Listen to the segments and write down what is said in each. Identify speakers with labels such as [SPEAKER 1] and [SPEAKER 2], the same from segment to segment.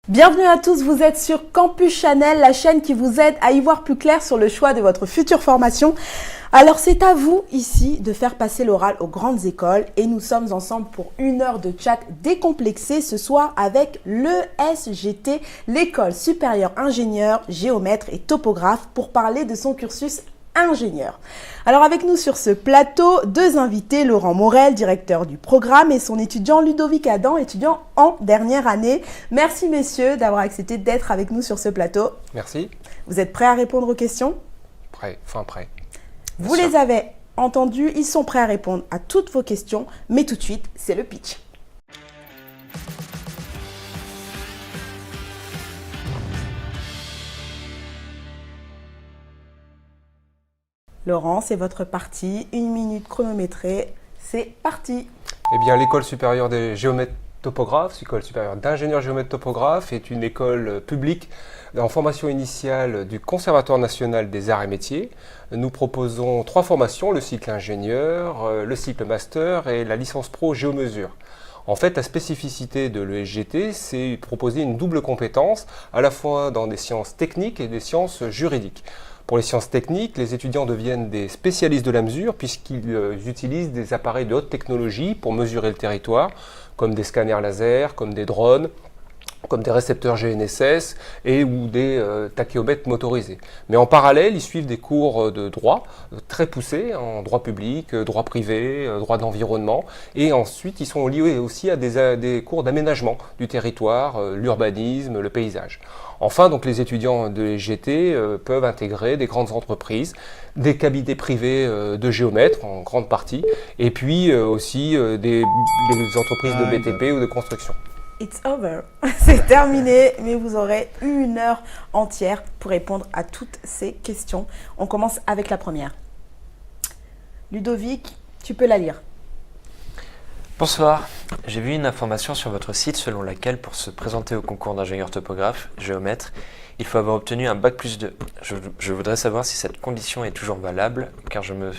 [SPEAKER 1] Bienvenue à tous, vous êtes sur Campus Channel, la chaîne qui vous aide à y voir plus clair sur le choix de votre future formation. Alors c'est à vous ici de faire passer l'oral aux grandes écoles et nous sommes ensemble pour une heure de chat décomplexé ce soir avec l'ESGT, l'école supérieure ingénieur, géomètre et topographe pour parler de son cursus ingénieur. Alors avec nous sur ce plateau, deux invités, Laurent Morel, directeur du programme et son étudiant Ludovic Adam, étudiant en dernière année. Merci messieurs d'avoir accepté d'être avec nous sur ce plateau.
[SPEAKER 2] Merci.
[SPEAKER 1] Vous êtes prêts à répondre aux questions?
[SPEAKER 2] Prêt, prêt.
[SPEAKER 1] Vous les avez entendus, ils sont prêts à répondre à toutes vos questions, mais tout de suite, c'est le pitch. Laurent, c'est votre partie, 1 minute chronométrée, c'est parti.
[SPEAKER 2] Eh bien, l'école supérieure des géomètres topographes, l'école supérieure d'ingénieurs géomètres topographes est une école publique en formation initiale du Conservatoire national des arts et métiers. Nous proposons 3 formations, le cycle ingénieur, le cycle master et la licence pro géomesure. En fait, la spécificité de l'ESGT, c'est proposer une double compétence, à la fois dans des sciences techniques et des sciences juridiques. Pour les sciences techniques, les étudiants deviennent des spécialistes de la mesure puisqu'ils utilisent des appareils de haute technologie pour mesurer le territoire, comme des scanners laser, comme des drones, comme des récepteurs GNSS ou des tachyomètres motorisés. Mais en parallèle, ils suivent des cours de droit très poussés, en droit public, droit privé, droit de l'environnement. Et ensuite, ils sont liés aussi à des cours d'aménagement du territoire, l'urbanisme, le paysage. Enfin, donc, les étudiants de l'ESGT peuvent intégrer des grandes entreprises, des cabinets privés de géomètres en grande partie, et puis aussi des entreprises de BTP ou de construction.
[SPEAKER 1] It's over, c'est terminé, mais vous aurez 1 heure entière pour répondre à toutes ces questions. On commence avec la première. Ludovic, tu peux la lire.
[SPEAKER 3] Bonsoir, j'ai vu une information sur votre site selon laquelle pour se présenter au concours d'ingénieur topographe, géomètre, il faut avoir obtenu un bac+2. Je voudrais savoir si cette condition est toujours valable, car je me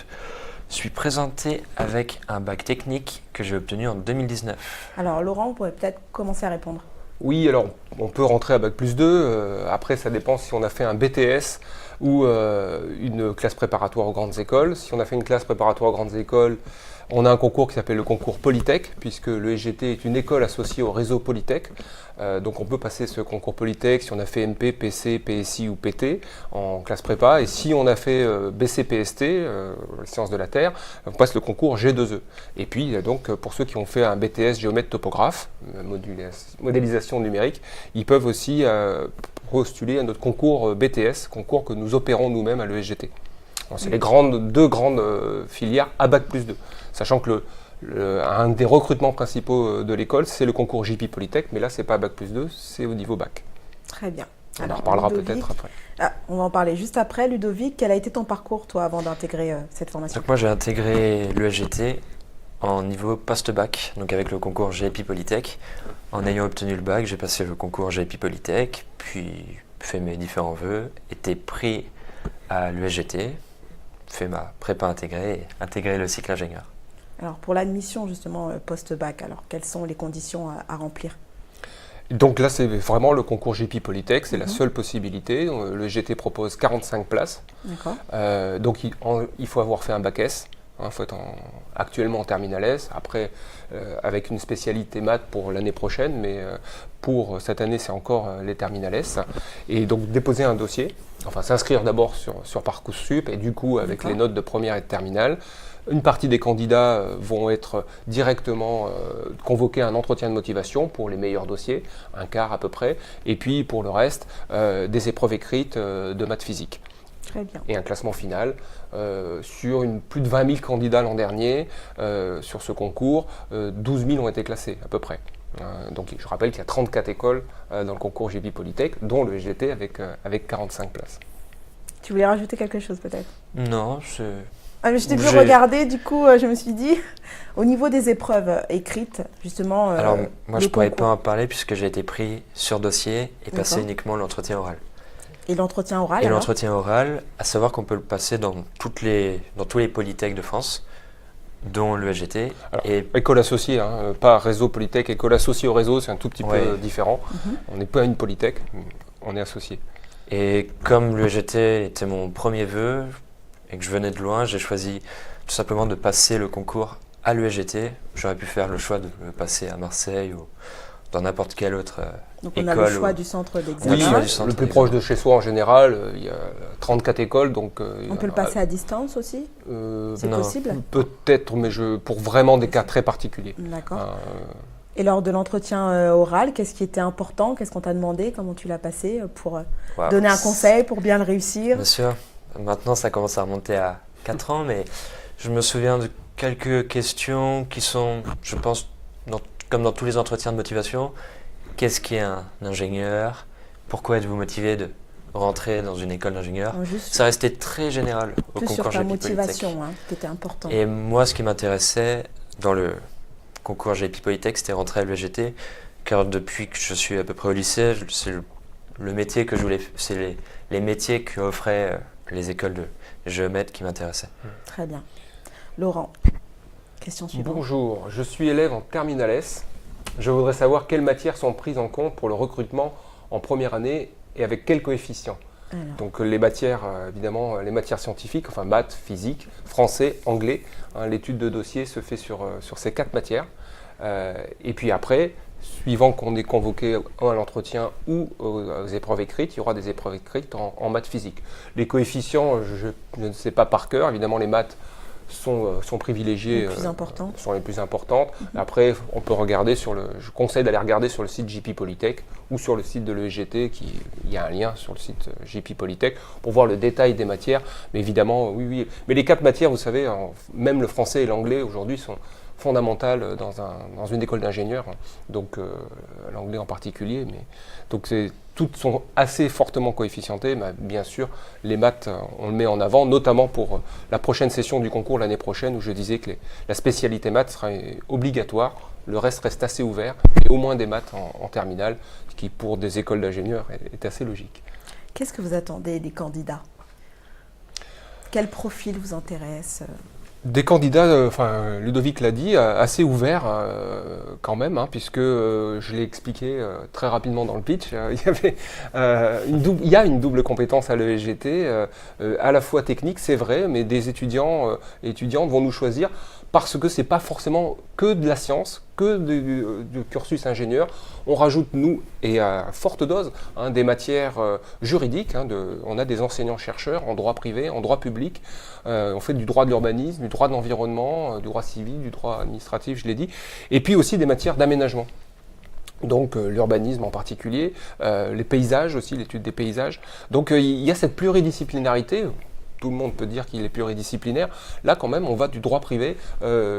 [SPEAKER 3] suis présenté avec un bac technique que j'ai obtenu en 2019.
[SPEAKER 1] Alors Laurent, vous pourrez peut-être commencer à répondre.
[SPEAKER 2] Oui, alors on peut rentrer à bac+2, après ça dépend si on a fait un BTS ou une classe préparatoire aux grandes écoles. Si on a fait une classe préparatoire aux grandes écoles, on a un concours qui s'appelle le concours Polytech, puisque l'ESGT est une école associée au réseau Polytech. Donc on peut passer ce concours Polytech si on a fait MP, PC, PSI ou PT en classe prépa. Et si on a fait BCPST, sciences de la Terre, on passe le concours G2E. Et puis donc pour ceux qui ont fait un BTS géomètre topographe, modélisation numérique, ils peuvent aussi postuler à notre concours BTS, concours que nous opérons nous-mêmes à l'ESGT. C'est les deux grandes filières à bac+2. Sachant que un des recrutements principaux de l'école, c'est le concours JP Polytech, mais là, ce n'est pas bac+2, c'est au niveau bac.
[SPEAKER 1] Très bien.
[SPEAKER 2] On en reparlera peut-être après.
[SPEAKER 1] On va en parler juste après. Ludovic, quel a été ton parcours, toi, avant d'intégrer cette formation?
[SPEAKER 3] Donc moi, j'ai intégré l'ESGT en niveau post-bac, donc avec le concours GIP Polytech. En ayant obtenu le bac, j'ai passé le concours GIP Polytech, puis fait mes différents vœux, été pris à l'ESGT, fait ma prépa intégrée et intégré le cycle ingénieur.
[SPEAKER 1] Alors pour l'admission justement post-bac, alors quelles sont les conditions à remplir?
[SPEAKER 2] Donc là c'est vraiment le concours JP Polytech, c'est la seule possibilité. Le GT propose 45 places.
[SPEAKER 1] D'accord.
[SPEAKER 2] Donc il faut avoir fait un bac S. Il faut être actuellement en terminale S, après avec une spécialité maths pour l'année prochaine, mais pour cette année c'est encore les terminales S. Et donc déposer un dossier, enfin s'inscrire d'abord sur Parcoursup et du coup avec les notes de première et de terminale. Une partie des candidats vont être directement convoqués à un entretien de motivation pour les meilleurs dossiers, un quart à peu près, et puis pour le reste des épreuves écrites de maths physique.
[SPEAKER 1] Très bien.
[SPEAKER 2] Et un classement final sur plus de 20 000 candidats l'an dernier sur ce concours, 12 000 ont été classés à peu près. Donc je rappelle qu'il y a 34 écoles dans le concours JP Polytech, dont le SGT avec 45 places.
[SPEAKER 1] Tu voulais rajouter quelque chose peut-être?
[SPEAKER 3] Non,
[SPEAKER 1] mais je t'ai vu regarder, du coup je me suis dit, au niveau des épreuves écrites, justement…
[SPEAKER 3] Alors moi je ne pourrais pas en parler puisque j'ai été pris sur dossier et passé uniquement l'entretien oral.
[SPEAKER 1] Et l'entretien oral?
[SPEAKER 3] Et l'entretien oral, à savoir qu'on peut le passer dans tous les polytechs de France. dont l'ESGT.
[SPEAKER 2] Alors,
[SPEAKER 3] Et
[SPEAKER 2] école associée, hein, pas réseau Polytech, école associée au réseau, c'est un tout petit
[SPEAKER 3] Ouais.
[SPEAKER 2] peu différent. On n'est pas une Polytech, on est associé.
[SPEAKER 3] Et comme l'ESGT était mon premier vœu et que je venais de loin, j'ai choisi tout simplement de passer le concours à l'ESGT. J'aurais pu faire le choix de le passer à Marseille ou dans n'importe quelle autre
[SPEAKER 1] Donc
[SPEAKER 3] école.
[SPEAKER 1] on a le choix du centre
[SPEAKER 3] Oui,
[SPEAKER 1] d'examen.
[SPEAKER 3] choix du centre
[SPEAKER 2] le plus
[SPEAKER 3] d'examen.
[SPEAKER 2] proche de chez soi en général, il y a 34 écoles, donc...
[SPEAKER 1] On peut le passer à distance aussi? C'est
[SPEAKER 3] non.
[SPEAKER 1] possible?
[SPEAKER 2] Peut-être, mais pour vraiment des cas très particuliers.
[SPEAKER 1] D'accord.
[SPEAKER 2] Euh,
[SPEAKER 1] Et lors de l'entretien oral, qu'est-ce qui était important? Qu'est-ce qu'on t'a demandé? Comment tu l'as passé pour
[SPEAKER 3] Wow.
[SPEAKER 1] donner un conseil pour bien le réussir?
[SPEAKER 3] Bien sûr. Maintenant, ça commence à remonter à 4 ans, mais je me souviens de quelques questions qui sont, je pense, comme dans tous les entretiens de motivation. Qu'est-ce qu'est un ingénieur? Pourquoi êtes-vous motivé de rentrer dans une école d'ingénieur?
[SPEAKER 1] Non, juste
[SPEAKER 3] Ça restait très général au
[SPEAKER 1] plus sur
[SPEAKER 3] concours
[SPEAKER 1] ta
[SPEAKER 3] GP Polytech.
[SPEAKER 1] motivation, hein, qui était important.
[SPEAKER 3] Et moi, ce qui m'intéressait dans le concours GP Polytech, c'était rentrer à l'ESGT, car depuis que je suis à peu près au lycée, c'est le métier que je voulais, c'est les métiers qu'offraient les écoles de géomètre qui m'intéressaient.
[SPEAKER 1] Très bien. Laurent, question suivante.
[SPEAKER 2] Bonjour, je suis élève en terminale S. Je voudrais savoir quelles matières sont prises en compte pour le recrutement en première année et avec quel coefficient.
[SPEAKER 1] Alors,
[SPEAKER 2] Donc les matières, évidemment, les matières scientifiques, enfin maths, physique, français, anglais. Hein, l'étude de dossier se fait sur ces 4 matières. Et puis après, suivant qu'on est convoqué à l'entretien ou aux épreuves écrites, il y aura des épreuves écrites en maths physique. Les coefficients, je ne sais pas par cœur. Évidemment, les maths sont privilégiées,
[SPEAKER 1] les plus importantes.
[SPEAKER 2] sont les plus importantes. Après, on peut regarder je conseille d'aller regarder sur le site JP Polytech ou sur le site de l'ESGT, il y a un lien sur le site JP Polytech pour voir le détail des matières. Mais évidemment, oui. Mais les 4 matières, vous savez, même le français et l'anglais aujourd'hui sont fondamentales dans une école d'ingénieurs, donc l'anglais en particulier. Donc toutes sont assez fortement coefficientées, mais bien sûr, les maths, on le met en avant, notamment pour la prochaine session du concours l'année prochaine, où je disais que la spécialité maths sera obligatoire, le reste reste assez ouvert, et au moins des maths en terminale, ce qui pour des écoles d'ingénieurs est assez logique.
[SPEAKER 1] qu'est-ce que vous attendez des candidats? Quel profil vous intéresse?
[SPEAKER 2] Des candidats, Ludovic l'a dit, assez ouverts quand même, hein, puisque je l'ai expliqué très rapidement dans le pitch. Il y a une double compétence à l'ESGT, à la fois technique, c'est vrai, mais des étudiants et étudiantes vont nous choisir parce que c'est pas forcément que de la science, que du cursus ingénieur. On rajoute, nous, et à forte dose, hein, des matières juridiques. On a des enseignants-chercheurs en droit privé, en droit public. On fait du droit de l'urbanisme, du droit de l'environnement, du droit civil, du droit administratif, je l'ai dit. Et puis aussi des matières d'aménagement. Donc l'urbanisme en particulier, les paysages aussi, l'étude des paysages. Donc il y a cette pluridisciplinarité. Tout le monde peut dire qu'il est pluridisciplinaire. Là, quand même, on va du droit privé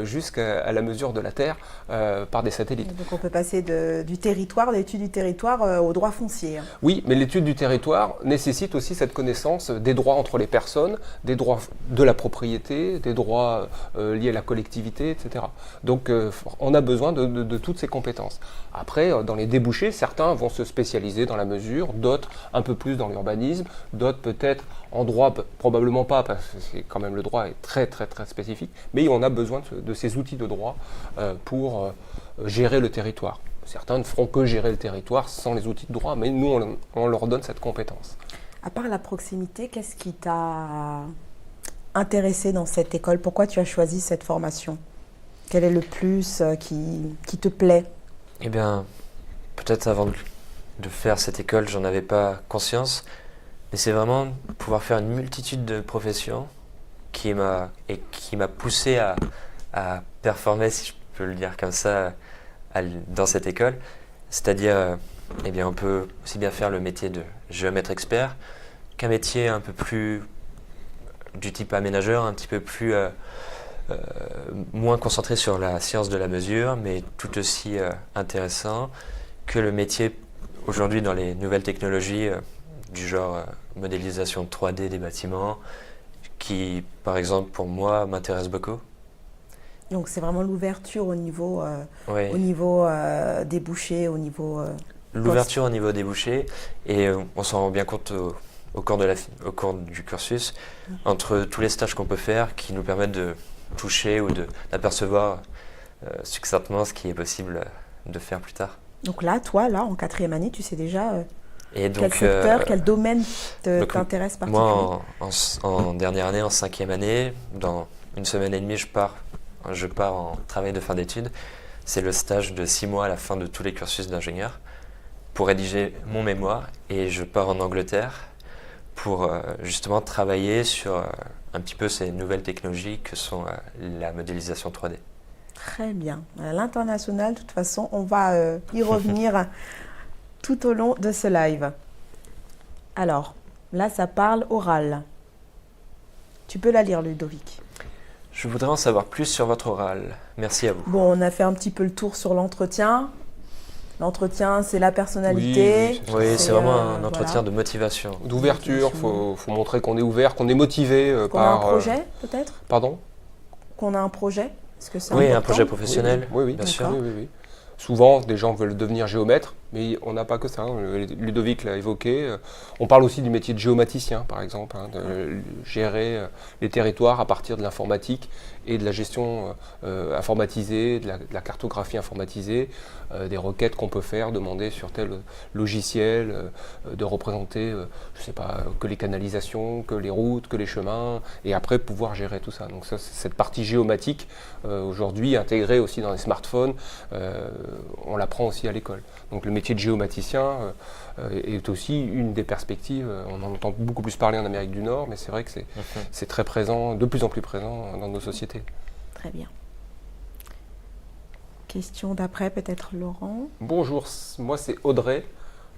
[SPEAKER 2] jusqu'à la mesure de la terre par des satellites.
[SPEAKER 1] Donc on peut passer du territoire, l'étude du territoire au droit foncier. Hein.
[SPEAKER 2] Oui, mais l'étude du territoire nécessite aussi cette connaissance des droits entre les personnes, des droits de la propriété, des droits liés à la collectivité, etc. Donc on a besoin de toutes ces compétences. Après, dans les débouchés, certains vont se spécialiser dans la mesure, d'autres un peu plus dans l'urbanisme, d'autres peut-être en droit, probablement pas, parce que c'est quand même le droit est très très très spécifique, mais on a besoin de ces outils de droit pour gérer le territoire. Certains ne feront que gérer le territoire sans les outils de droit, mais nous on leur donne cette compétence.
[SPEAKER 1] À part la proximité, qu'est-ce qui t'a intéressé dans cette école? Pourquoi tu as choisi cette formation? Quel est le plus qui te plaît?
[SPEAKER 3] Eh bien, peut-être avant de faire cette école, j'en avais pas conscience, mais c'est vraiment pouvoir faire une multitude de professions qui m'a poussé à performer, si je peux le dire comme ça, dans cette école. C'est-à-dire, eh bien, on peut aussi bien faire le métier de géomètre expert qu'un métier un peu plus du type aménageur, un petit peu plus moins concentré sur la science de la mesure, mais tout aussi intéressant que le métier aujourd'hui dans les nouvelles technologies du genre modélisation 3D des bâtiments, qui, par exemple, pour moi, m'intéresse beaucoup.
[SPEAKER 1] Donc c'est vraiment l'ouverture au niveau,
[SPEAKER 3] Oui.
[SPEAKER 1] débouché, au niveau...
[SPEAKER 3] L'ouverture au niveau débouché, et on s'en rend bien compte au cours du cursus, entre tous les stages qu'on peut faire qui nous permettent toucher ou d'apercevoir succinctement ce qui est possible de faire plus tard.
[SPEAKER 1] Donc là, toi, en 4e année, tu sais déjà
[SPEAKER 3] Et
[SPEAKER 1] quel
[SPEAKER 3] donc,
[SPEAKER 1] secteur, quel domaine
[SPEAKER 3] donc,
[SPEAKER 1] t'intéresse particulièrement?
[SPEAKER 3] moi, en dernière année, en 5e année, dans une semaine et demie, je pars en travail de fin d'études. C'est le stage de 6 mois à la fin de tous les cursus d'ingénieur pour rédiger mon mémoire. Et je pars en Angleterre pour justement travailler sur un petit peu ces nouvelles technologies que sont la modélisation 3D.
[SPEAKER 1] Très bien. À l'international, de toute façon, on va y revenir tout au long de ce live. Alors, là, ça parle oral. Tu peux la lire, Ludovic.
[SPEAKER 3] Je voudrais en savoir plus sur votre oral. Merci à vous.
[SPEAKER 1] Bon, on a fait un petit peu le tour sur l'entretien. L'entretien, c'est la personnalité.
[SPEAKER 2] Oui,
[SPEAKER 3] Oui, c'est vraiment un
[SPEAKER 1] voilà.
[SPEAKER 3] entretien de motivation.
[SPEAKER 2] D'ouverture, faut montrer qu'on est ouvert, qu'on est motivé
[SPEAKER 1] Qu'on a un
[SPEAKER 2] par...
[SPEAKER 1] projet, peut-être?
[SPEAKER 2] Pardon?
[SPEAKER 1] Qu'on a un projet? Est-ce que c'est
[SPEAKER 3] Oui, un
[SPEAKER 1] important?
[SPEAKER 3] projet professionnel,
[SPEAKER 2] Oui,
[SPEAKER 3] bien
[SPEAKER 2] d'accord.
[SPEAKER 3] sûr.
[SPEAKER 2] Oui. Souvent, des gens veulent devenir géomètres, mais on n'a pas que ça. Ludovic l'a évoqué. On parle aussi du métier de géomaticien, par exemple, de gérer les territoires à partir de l'informatique et de la gestion informatisée, de la cartographie informatisée, des requêtes qu'on peut faire, demander sur tel logiciel, de représenter, je sais pas, que les canalisations, que les routes, que les chemins, et après pouvoir gérer tout ça. Donc ça, cette partie géomatique, aujourd'hui intégrée aussi dans les smartphones, on l'apprend aussi à l'école. Donc le métier de géomaticien est aussi une des perspectives. On en entend beaucoup plus parler en Amérique du Nord, mais c'est vrai que c'est très présent, de plus en plus présent dans nos sociétés.
[SPEAKER 1] Très bien. Question d'après, peut-être Laurent.
[SPEAKER 2] Bonjour, moi c'est Audrey.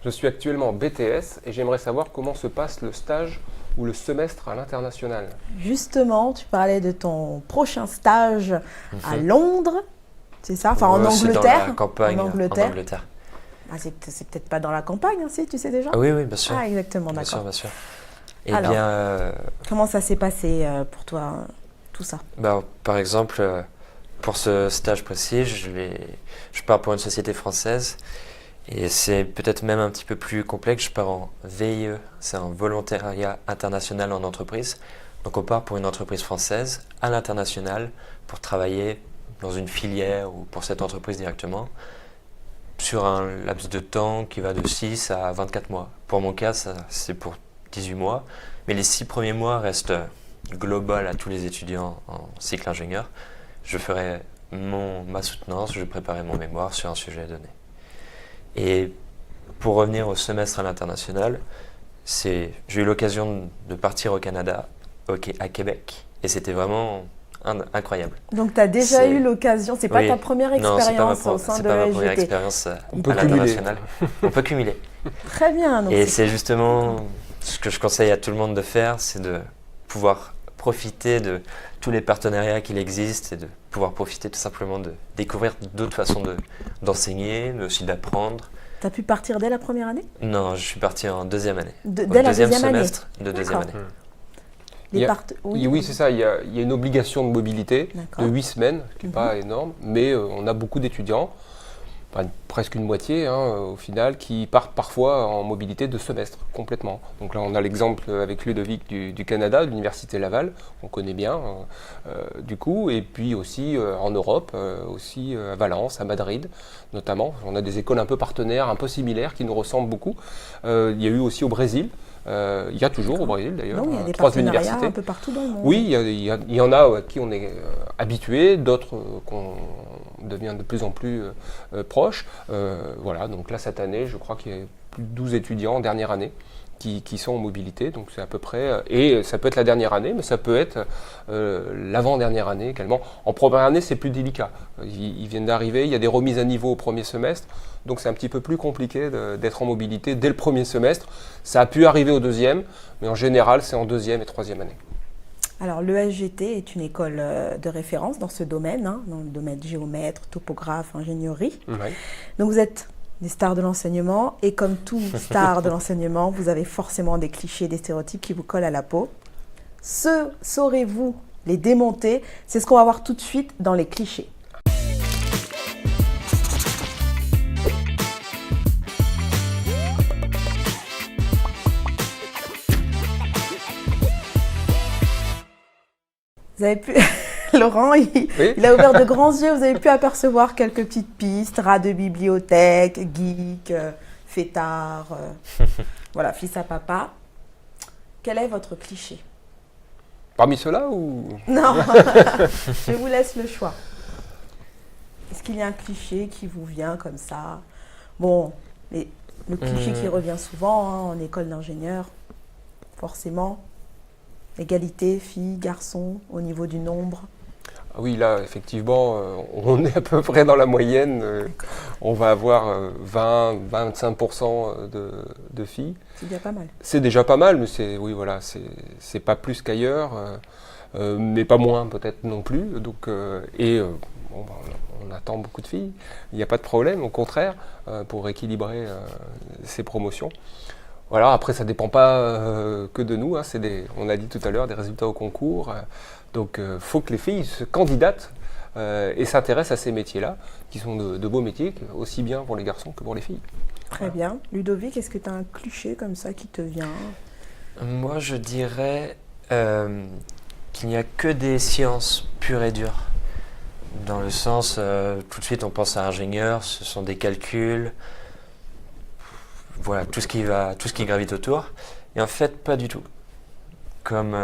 [SPEAKER 2] Je suis actuellement en BTS et j'aimerais savoir comment se passe le stage ou le semestre à l'international.
[SPEAKER 1] Justement, tu parlais de ton prochain stage à Londres, c'est ça? Enfin, en
[SPEAKER 3] C'est
[SPEAKER 1] Angleterre.
[SPEAKER 3] dans la campagne,
[SPEAKER 1] En Angleterre.
[SPEAKER 3] En Angleterre.
[SPEAKER 1] Ah, c'est peut-être pas dans la campagne, hein, si, tu sais déjà?
[SPEAKER 3] Ah oui, bien sûr.
[SPEAKER 1] Ah, exactement,
[SPEAKER 3] Bien sûr,
[SPEAKER 1] d'accord.
[SPEAKER 3] bien sûr. Eh
[SPEAKER 1] Alors,
[SPEAKER 3] bien,
[SPEAKER 1] comment ça s'est passé pour toi, tout ça?
[SPEAKER 3] par exemple, pour ce stage précis, je pars pour une société française et c'est peut-être même un petit peu plus complexe. Je pars en VIE, c'est un volontariat international en entreprise. Donc on part pour une entreprise française à l'international pour travailler dans une filière ou pour cette entreprise directement sur un laps de temps qui va de 6 à 24 mois. Pour mon cas, c'est pour 18 mois, mais les 6 premiers mois restent global à tous les étudiants en cycle ingénieur. Je ferai ma soutenance, je préparerai mon mémoire sur un sujet donné. Et pour revenir au semestre à l'international, j'ai eu l'occasion de partir au Canada, à Québec, et c'était vraiment incroyable.
[SPEAKER 1] Donc, tu as déjà eu l'occasion, c'est pas
[SPEAKER 3] Oui.
[SPEAKER 1] ta première
[SPEAKER 3] Non, c'est pas
[SPEAKER 1] expérience au sein de
[SPEAKER 3] pas ma première
[SPEAKER 1] l'ESGT.
[SPEAKER 3] expérience
[SPEAKER 2] On peut
[SPEAKER 3] à
[SPEAKER 2] cumuler.
[SPEAKER 3] l'international. On peut cumuler.
[SPEAKER 1] Très bien. Donc
[SPEAKER 3] Et c'est justement ce que je conseille à tout le monde de faire, c'est de pouvoir profiter de tous les partenariats qu'il existe et de pouvoir profiter tout simplement de découvrir d'autres façons d'enseigner, mais aussi d'apprendre.
[SPEAKER 1] tu as pu partir dès la première année?
[SPEAKER 3] Non, je suis parti en deuxième année.
[SPEAKER 1] Dès
[SPEAKER 3] Au
[SPEAKER 1] la
[SPEAKER 3] deuxième
[SPEAKER 1] deuxième année?
[SPEAKER 3] semestre de deuxième
[SPEAKER 1] D'accord.
[SPEAKER 3] année.
[SPEAKER 2] Oui, c'est ça, il y a une obligation de mobilité
[SPEAKER 1] D'accord.
[SPEAKER 2] de 8 semaines, qui n'est pas énorme, mais on a beaucoup d'étudiants, presque une moitié au final, qui partent parfois en mobilité de semestre, complètement. Donc là, on a l'exemple avec Ludovic du Canada, de l'Université Laval, qu'on connaît bien, du coup, et puis aussi en Europe, aussi à Valence, à Madrid, notamment. On a des écoles un peu partenaires, un peu similaires, qui nous ressemblent beaucoup. Il y a eu aussi au Brésil. Il y a toujours au Brésil d'ailleurs,
[SPEAKER 1] Non, il y a des
[SPEAKER 2] 3
[SPEAKER 1] partenariats
[SPEAKER 2] universités.
[SPEAKER 1] un peu partout dans le monde.
[SPEAKER 2] Oui, il y en a à qui on est habitué, d'autres qu'on devient de plus en plus proche. Voilà, donc là cette année, je crois qu'il y a plus de 12 étudiants en dernière année qui sont en mobilité, donc c'est à peu près, et ça peut être la dernière année, mais ça peut être l'avant-dernière année également. En première année, c'est plus délicat. Ils viennent d'arriver, il y a des remises à niveau au premier semestre, donc c'est un petit peu plus compliqué d'être en mobilité dès le premier semestre. Ça a pu arriver au deuxième, mais en général, c'est en deuxième et troisième année.
[SPEAKER 1] Alors, l'ESGT est une école de référence dans ce domaine, dans le domaine géomètre, topographe, ingénierie.
[SPEAKER 2] Ouais.
[SPEAKER 1] Donc, vous êtes des stars de l'enseignement et comme tout star de l'enseignement, vous avez forcément des clichés, des stéréotypes qui vous collent à la peau. Saurez-vous les démonter? C'est ce qu'on va voir tout de suite dans les clichés. Vous avez pu... Laurent,
[SPEAKER 2] Oui.
[SPEAKER 1] il a ouvert de grands yeux. Vous avez pu apercevoir quelques petites pistes, rats de bibliothèque, geek, fêtard, voilà, fils à papa. Quel est votre cliché?
[SPEAKER 2] Parmi ceux-là ou...
[SPEAKER 1] Non, je vous laisse le choix. Est-ce qu'il y a un cliché qui vous vient comme ça? Bon, le cliché qui revient souvent en école d'ingénieur, forcément. Égalité, filles, garçons, au niveau du nombre.
[SPEAKER 2] Ah oui, là, effectivement, on est à peu près dans la moyenne. On va avoir 20-25% de filles.
[SPEAKER 1] C'est déjà pas mal.
[SPEAKER 2] C'est déjà pas mal, mais oui, voilà, c'est pas plus qu'ailleurs, mais pas moins peut-être non plus. Donc, bon, on attend beaucoup de filles. Il n'y a pas de problème, au contraire, pour équilibrer ces promotions. Voilà, après, ça ne dépend pas que de nous. Hein, on a dit tout à l'heure, des résultats au concours. Donc, il faut que les filles se candidatent et s'intéressent à ces métiers-là, qui sont de beaux métiers, aussi bien pour les garçons que pour les filles.
[SPEAKER 1] Très bien. Ludovic, est-ce que tu as un cliché comme ça qui te vient?
[SPEAKER 3] Moi, je dirais qu'il n'y a que des sciences pures et dures. Dans le sens, tout de suite, on pense à ingénieur, ce sont des calculs, voilà, tout ce qui gravite autour. Et en fait, pas du tout. Comme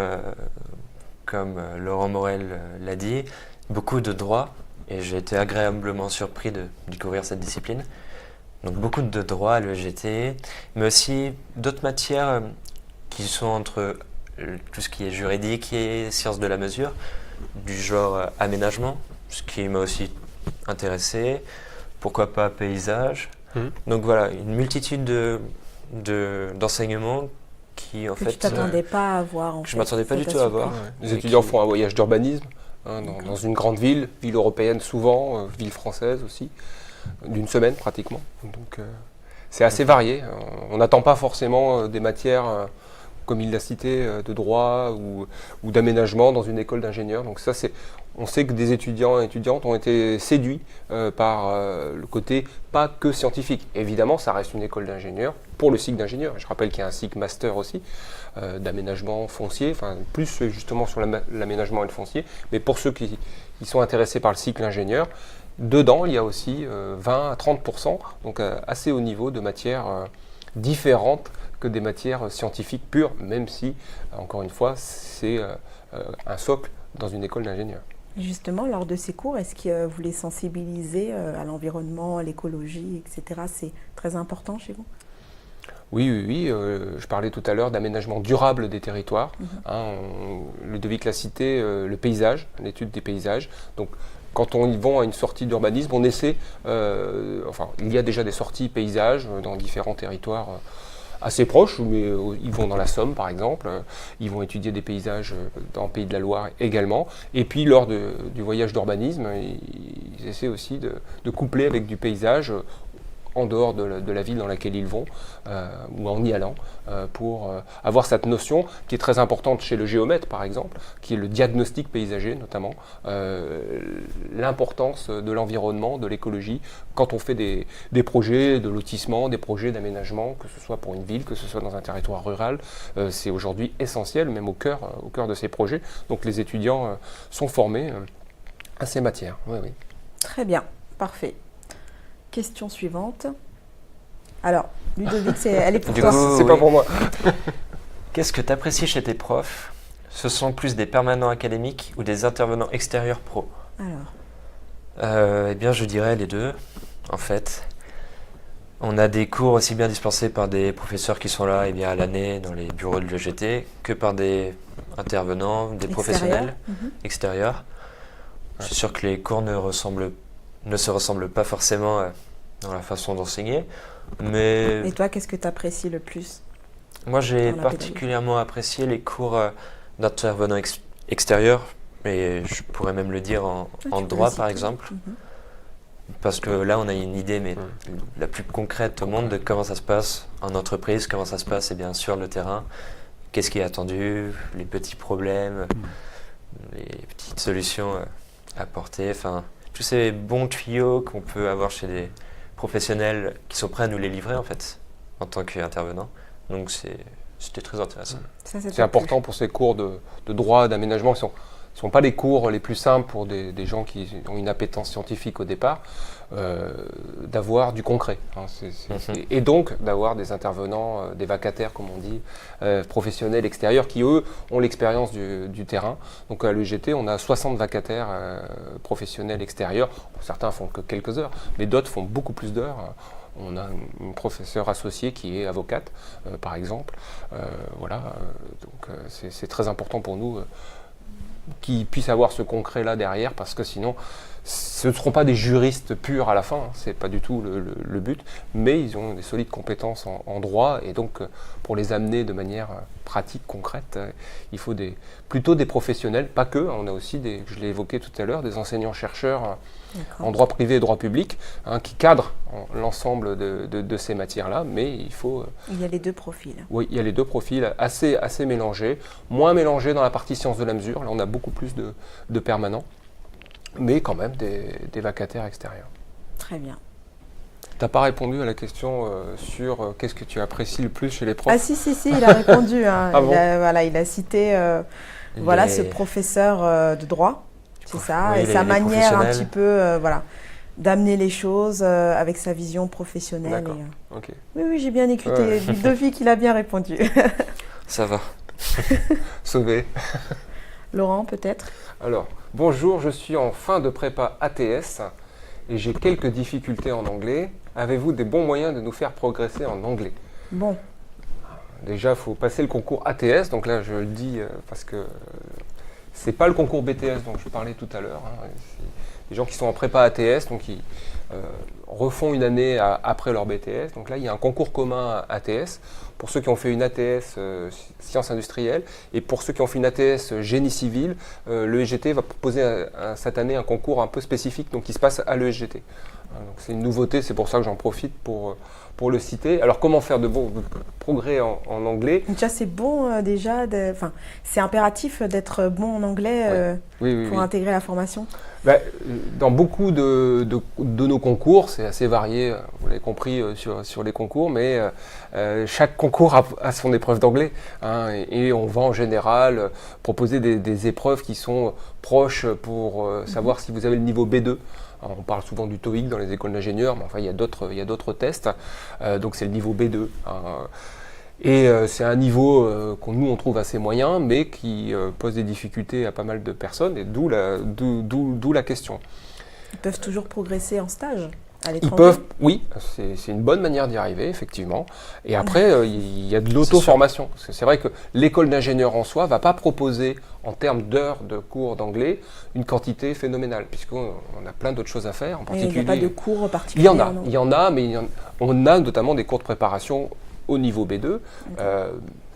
[SPEAKER 3] Laurent Morel l'a dit, beaucoup de droit, et j'ai été agréablement surpris de découvrir cette discipline. Donc beaucoup de droit à l'EGT, mais aussi d'autres matières qui sont entre tout ce qui est juridique et sciences de la mesure, du genre aménagement, ce qui m'a aussi intéressé, pourquoi pas paysage. Donc voilà, une multitude d'enseignements qui en
[SPEAKER 1] Que
[SPEAKER 3] fait...
[SPEAKER 1] tu t'attendais pas à voir.
[SPEAKER 3] Je ne m'attendais pas du tout à voir.
[SPEAKER 2] Les étudiants font un voyage d'urbanisme dans une grande ville européenne souvent, ville française aussi, d'une semaine pratiquement. Donc c'est assez varié. On n'attend pas forcément des matières, comme il l'a cité, de droit ou d'aménagement dans une école d'ingénieurs. Donc ça, on sait que des étudiants et étudiantes ont été séduits par le côté pas que scientifique. Évidemment, ça reste une école d'ingénieurs pour le cycle d'ingénieur. Je rappelle qu'il y a un cycle master aussi d'aménagement foncier, enfin plus justement sur l'aménagement et le foncier. Mais pour ceux qui sont intéressés par le cycle ingénieur, dedans, il y a aussi 20 à 30%, donc assez haut niveau de matières différentes que des matières scientifiques pures, même si, encore une fois, c'est un socle dans une école d'ingénieur.
[SPEAKER 1] Justement, lors de ces cours, est-ce que vous les sensibilisez à l'environnement, à l'écologie, etc. C'est très important chez vous?
[SPEAKER 2] Oui. Je parlais tout à l'heure d'aménagement durable des territoires. Ludovic l'a cité, le paysage, l'étude des paysages. Donc, quand on y va à une sortie d'urbanisme, on essaie, il y a déjà des sorties paysages dans différents territoires assez proches, mais ils vont dans la Somme par exemple, ils vont étudier des paysages dans le Pays de la Loire également, et puis lors du voyage d'urbanisme, ils essaient aussi de coupler avec du paysage en dehors de la ville dans laquelle ils vont, ou en y allant, pour avoir cette notion qui est très importante chez le géomètre par exemple, qui est le diagnostic paysager notamment, l'importance de l'environnement, de l'écologie, quand on fait des projets de lotissement, des projets d'aménagement, que ce soit pour une ville, que ce soit dans un territoire rural, c'est aujourd'hui essentiel, même au cœur de ces projets. Donc les étudiants sont formés à ces matières. Oui.
[SPEAKER 1] Très bien, parfait. Question suivante. Alors, Ludovic, elle est pour toi.
[SPEAKER 2] C'est pas pour moi.
[SPEAKER 3] Qu'est-ce que tu apprécies chez tes profs? Ce sont plus des permanents académiques ou des intervenants extérieurs pro?
[SPEAKER 1] Alors,
[SPEAKER 3] Eh bien, je dirais les deux, en fait. On a des cours aussi bien dispensés par des professeurs qui sont là à l'année dans les bureaux de l'EGT que par des intervenants, des professionnels extérieurs. C'est sûr que les cours ne se ressemblent pas forcément dans la façon d'enseigner. Mais
[SPEAKER 1] et toi, qu'est-ce que tu apprécies le plus?
[SPEAKER 3] Moi, j'ai particulièrement apprécié les cours d'intervenants extérieurs, et je pourrais même le dire en droit, par exemple. Parce que là, on a une idée, mais la plus concrète au monde de comment ça se passe en entreprise, comment ça se passe sur le terrain, qu'est-ce qui est attendu, les petits problèmes, les petites solutions apportées, enfin, tous ces bons tuyaux qu'on peut avoir chez des professionnels qui sont prêts à nous les livrer, en fait, en tant qu'intervenants. Donc, c'était très intéressant.
[SPEAKER 2] C'est important pour ces cours de droit, d'aménagement qui sont sont pas les cours les plus simples pour des gens qui ont une appétence scientifique au départ, d'avoir du concret. Hein, et donc d'avoir des intervenants, des vacataires comme on dit, professionnels extérieurs qui eux ont l'expérience du terrain. Donc à l'EGT on a 60 vacataires professionnels extérieurs. Certains font que quelques heures, mais d'autres font beaucoup plus d'heures. On a une professeure associée qui est avocate, par exemple. Donc c'est très important pour nous qu'ils puissent avoir ce concret-là derrière, parce que sinon, ce ne seront pas des juristes purs à la fin, hein, c'est pas du tout le but, mais ils ont des solides compétences en droit, et donc pour les amener de manière pratique, concrète, il faut plutôt des professionnels, pas que, on a aussi, je l'ai évoqué tout à l'heure, des enseignants-chercheurs en droit privé et droit public, hein, qui cadrent l'ensemble de ces matières-là, mais il faut...
[SPEAKER 1] Il y a les deux profils.
[SPEAKER 2] Oui, il y a les deux profils assez mélangés, moins mélangés dans la partie sciences de la mesure, là on a beaucoup plus de permanents, mais quand même des vacataires extérieurs.
[SPEAKER 1] Très bien.
[SPEAKER 2] Tu n'as pas répondu à la question sur qu'est-ce que tu apprécies le plus chez les profs?
[SPEAKER 1] Ah si, il a répondu. Hein.
[SPEAKER 2] Ah bon
[SPEAKER 1] Il a cité ce professeur de droit, c'est ça,
[SPEAKER 3] oui,
[SPEAKER 1] et sa manière un
[SPEAKER 3] professionnels.
[SPEAKER 1] petit peu d'amener les choses avec sa vision professionnelle.
[SPEAKER 2] D'accord, ok.
[SPEAKER 1] Oui, j'ai bien écouté. Ludovic, il a bien répondu.
[SPEAKER 3] Ça va.
[SPEAKER 2] Sauvé.
[SPEAKER 1] Laurent, peut-être?
[SPEAKER 2] Alors, bonjour, je suis en fin de prépa ATS et j'ai quelques difficultés en anglais. Avez-vous des bons moyens de nous faire progresser en anglais?
[SPEAKER 1] Bon.
[SPEAKER 2] Déjà, il faut passer le concours ATS, donc là je le dis parce que c'est pas le concours BTS dont je parlais tout à l'heure. Hein. C'est des gens qui sont en prépa ATS, donc ils refont une année après leur BTS. Donc là, il y a un concours commun ATS pour ceux qui ont fait une ATS sciences industrielles, et pour ceux qui ont fait une ATS génie civil, l'ESGT va proposer cette année un concours un peu spécifique, donc qui se passe à l'ESGT. Donc c'est une nouveauté, c'est pour ça que j'en profite pour le citer. Alors comment faire de bons progrès en anglais?
[SPEAKER 1] Déjà, c'est bon c'est impératif d'être bon en anglais pour intégrer la formation.
[SPEAKER 2] Dans beaucoup de nos concours, c'est assez varié, vous l'avez compris sur les concours, mais chaque concours a son épreuve d'anglais, hein, et on va en général proposer des épreuves qui sont proches pour savoir si vous avez le niveau B2. Alors, on parle souvent du TOEIC dans les écoles d'ingénieurs, mais enfin il y a d'autres tests, donc c'est le niveau B2. Hein. Et c'est un niveau qu'on trouve assez moyen, mais qui pose des difficultés à pas mal de personnes, et d'où la question.
[SPEAKER 1] Ils peuvent toujours progresser en stage à l'étranger?
[SPEAKER 2] Ils peuvent, oui, c'est une bonne manière d'y arriver, effectivement. Et après, il y a de l'auto-formation. Parce que c'est vrai que l'école d'ingénieur en soi ne va pas proposer, en termes d'heures de cours d'anglais, une quantité phénoménale, puisqu'on a plein d'autres choses à faire. En particulier,
[SPEAKER 1] il n'y a pas de cours particuliers?
[SPEAKER 2] Il y en a, mais on a notamment des cours de préparation au niveau B2.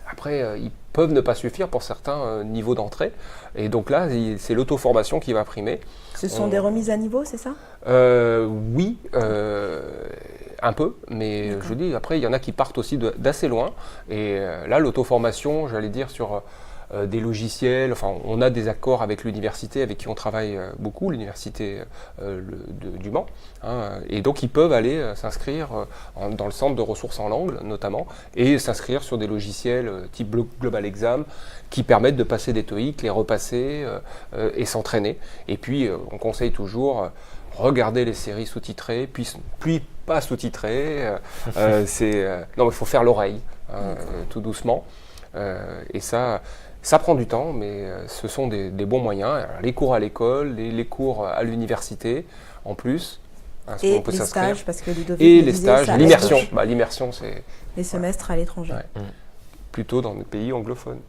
[SPEAKER 2] Après, ils peuvent ne pas suffire pour certains niveaux d'entrée. Et donc là, c'est l'auto-formation qui va primer.
[SPEAKER 1] Ce sont des remises à niveau, c'est ça?
[SPEAKER 2] Oui, un peu, mais je vous dis, après, il y en a qui partent aussi d'assez loin. Et là, l'auto-formation, j'allais dire, sur des logiciels, enfin, on a des accords avec l'université avec qui on travaille beaucoup, l'université du Mans, hein, et donc ils peuvent aller s'inscrire dans le centre de ressources en langue notamment, et s'inscrire sur des logiciels type Global Exam qui permettent de passer des TOEIC, les repasser et s'entraîner. Et puis on conseille toujours regarder les séries sous-titrées, puis pas sous-titrées, non, il faut faire l'oreille, hein, tout doucement, et ça prend du temps, mais ce sont des bons moyens. Alors, les cours à l'école, les cours à l'université, en plus. Hein,
[SPEAKER 1] et
[SPEAKER 2] on peut
[SPEAKER 1] les
[SPEAKER 2] s'inscrire.
[SPEAKER 1] stages, parce que Ludovic
[SPEAKER 2] et
[SPEAKER 1] me
[SPEAKER 2] les
[SPEAKER 1] disait,
[SPEAKER 2] stages,
[SPEAKER 1] ça
[SPEAKER 2] l'immersion.
[SPEAKER 1] reste
[SPEAKER 2] L'immersion, c'est
[SPEAKER 1] les semestres à l'étranger.
[SPEAKER 2] plutôt dans des pays anglophones.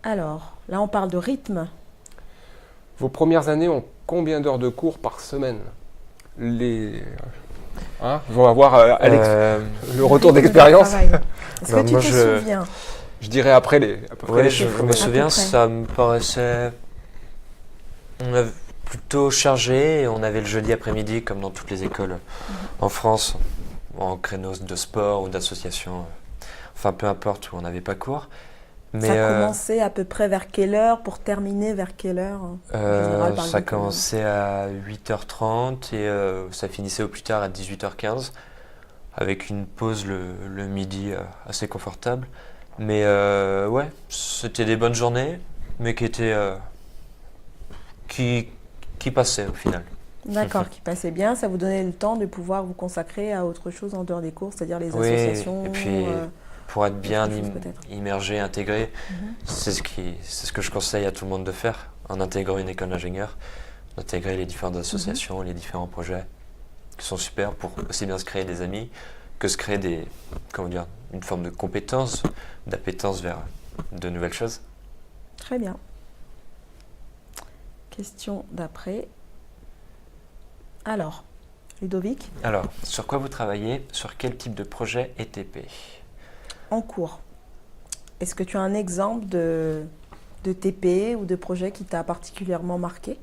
[SPEAKER 1] Alors, là, on parle de rythme.
[SPEAKER 2] Vos premières années ont combien d'heures de cours par semaine? Hein, vont avoir le retour d'expérience.
[SPEAKER 1] Est-ce que tu te souviens?
[SPEAKER 2] Je dirais à peu près les
[SPEAKER 3] Je
[SPEAKER 2] chiffres.
[SPEAKER 3] me souviens, ça me paraissait plutôt chargé. Et on avait le jeudi après-midi, comme dans toutes les écoles en France, en créneaux de sport ou d'association. Enfin, peu importe où on n'avait pas cours. Mais,
[SPEAKER 1] ça commençait à peu près vers quelle heure pour terminer vers quelle heure
[SPEAKER 3] ça commençait à 8h30 et ça finissait au plus tard à 18h15 avec une pause le midi assez confortable. Mais ouais, c'était des bonnes journées. mais qui était qui passait au final.
[SPEAKER 1] D'accord, qui passait bien. Ça vous donnait le temps de pouvoir vous consacrer à autre chose en dehors des cours, c'est-à-dire les
[SPEAKER 3] Oui,
[SPEAKER 1] associations.
[SPEAKER 3] et puis pour être bien
[SPEAKER 1] autre chose, peut-être.
[SPEAKER 3] immergé, intégré, c'est ce que je conseille à tout le monde de faire en intégrant une école d'ingénieur, d'intégrer les différentes associations, les différents projets qui sont super pour aussi bien se créer des amis que se créer une forme de compétence, d'appétence vers de nouvelles choses.
[SPEAKER 1] Très bien. Question d'après. Alors, Ludovic,
[SPEAKER 3] Alors, sur quoi vous travaillez? Sur quel type de projet ETP?
[SPEAKER 1] en cours, est-ce que tu as un exemple de TP ou de projet qui t'a particulièrement marqué?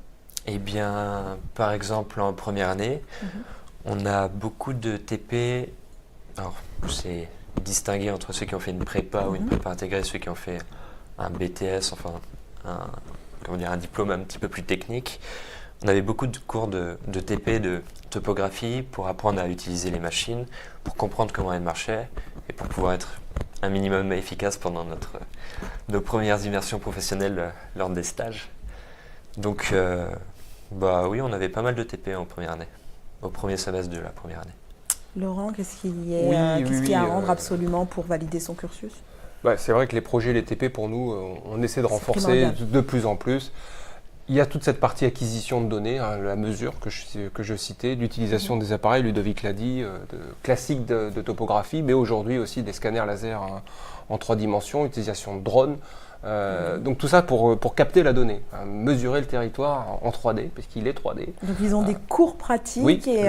[SPEAKER 3] Eh bien, par exemple, en première année, on a beaucoup de TP. Alors, c'est distingué entre ceux qui ont fait une prépa ou une prépa intégrée, ceux qui ont fait un BTS, enfin un diplôme un petit peu plus technique. On avait beaucoup de cours de TP, de topographie, pour apprendre à utiliser les machines, pour comprendre comment elles marchaient et pour pouvoir être un minimum efficace pendant nos premières immersions professionnelles lors des stages. Donc, oui, on avait pas mal de TP en première année, au premier semestre de la première année.
[SPEAKER 1] Laurent, qu'est-ce qu'il y a à rendre absolument pour valider son cursus?
[SPEAKER 2] C'est vrai que les projets, les TP, pour nous, on essaie de renforcer
[SPEAKER 1] primordial.
[SPEAKER 2] de plus en plus. Il y a toute cette partie acquisition de données, la mesure que je citais, l'utilisation des appareils, Ludovic l'a dit, classique de topographie, mais aujourd'hui aussi des scanners laser en 3 dimensions, utilisation de drones. Donc tout ça pour capter la donnée, mesurer le territoire en 3D, parce qu'il est 3D.
[SPEAKER 1] Donc ils ont des cours pratiques
[SPEAKER 2] oui,
[SPEAKER 1] et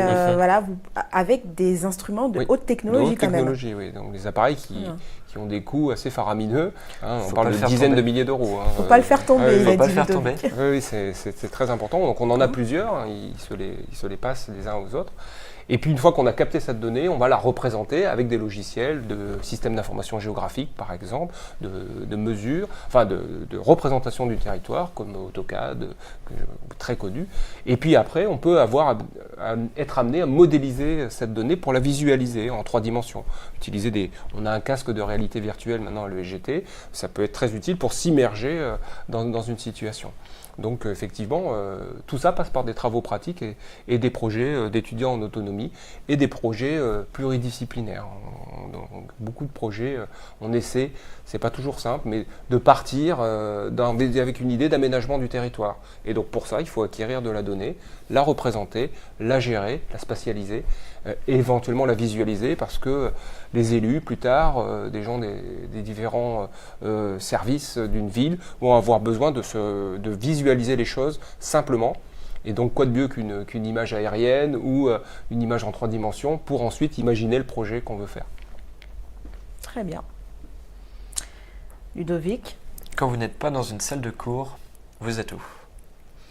[SPEAKER 1] avec des instruments de haute technologie quand même.
[SPEAKER 2] Technologie, oui. Donc des appareils qui ont des coûts assez faramineux. On
[SPEAKER 3] Faut
[SPEAKER 2] parle
[SPEAKER 3] pas
[SPEAKER 2] de
[SPEAKER 3] le
[SPEAKER 2] dizaines
[SPEAKER 3] faire
[SPEAKER 2] de milliers d'euros.
[SPEAKER 1] Faut pas le faire tomber, il a
[SPEAKER 3] Faut pas
[SPEAKER 1] dit
[SPEAKER 3] le faire
[SPEAKER 1] Ludovic.
[SPEAKER 3] tomber.
[SPEAKER 2] Oui, c'est très important. Donc on en a plusieurs, ils se les passent les uns aux autres. Et puis une fois qu'on a capté cette donnée, on va la représenter avec des logiciels de systèmes d'information géographique, par exemple, de mesure, de représentation du territoire, comme AutoCAD, très connu. Et puis après, on peut être amené à modéliser cette donnée pour la visualiser en 3 dimensions. On a un casque de réalité virtuelle maintenant à l'ESGT, ça peut être très utile pour s'immerger dans une situation. Donc effectivement, tout ça passe par des travaux pratiques et des projets d'étudiants en autonomie et des projets pluridisciplinaires. Donc, beaucoup de projets, on essaie, c'est pas toujours simple, mais de partir avec une idée d'aménagement du territoire. Et donc pour ça, il faut acquérir de la donnée, la représenter, la gérer, la spatialiser, et éventuellement la visualiser, parce que les élus, plus tard, des gens des différents services d'une ville vont avoir besoin de visualiser les choses simplement. Et donc, quoi de mieux qu'une image aérienne ou une image en 3 dimensions pour ensuite imaginer le projet qu'on veut faire.
[SPEAKER 1] Très bien. Ludovic,
[SPEAKER 3] Quand vous n'êtes pas dans une salle de cours, vous êtes où?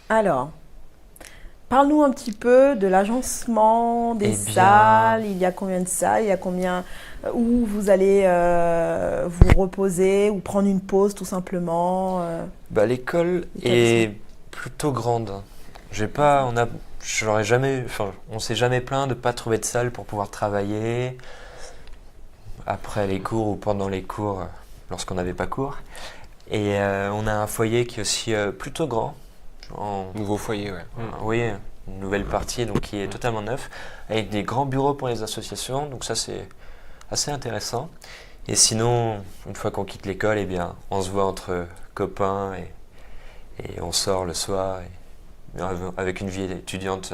[SPEAKER 1] alors, parle-nous un petit peu de l'agencement des salles. Il y a combien de salles? Il y a combien où vous allez vous reposer ou prendre une pause tout simplement
[SPEAKER 3] L'école est plutôt grande. On s'est jamais plaint de ne pas trouver de salle pour pouvoir travailler après les cours ou pendant les cours lorsqu'on n'avait pas cours. Et on a un foyer qui est aussi plutôt grand.
[SPEAKER 2] Nouveau foyer, ouais.
[SPEAKER 3] Oui, une nouvelle partie donc, qui est totalement neuf, avec des grands bureaux pour les associations. Donc ça, c'est assez intéressant. Et sinon, une fois qu'on quitte l'école, on se voit entre copains et on sort le soir avec une vie étudiante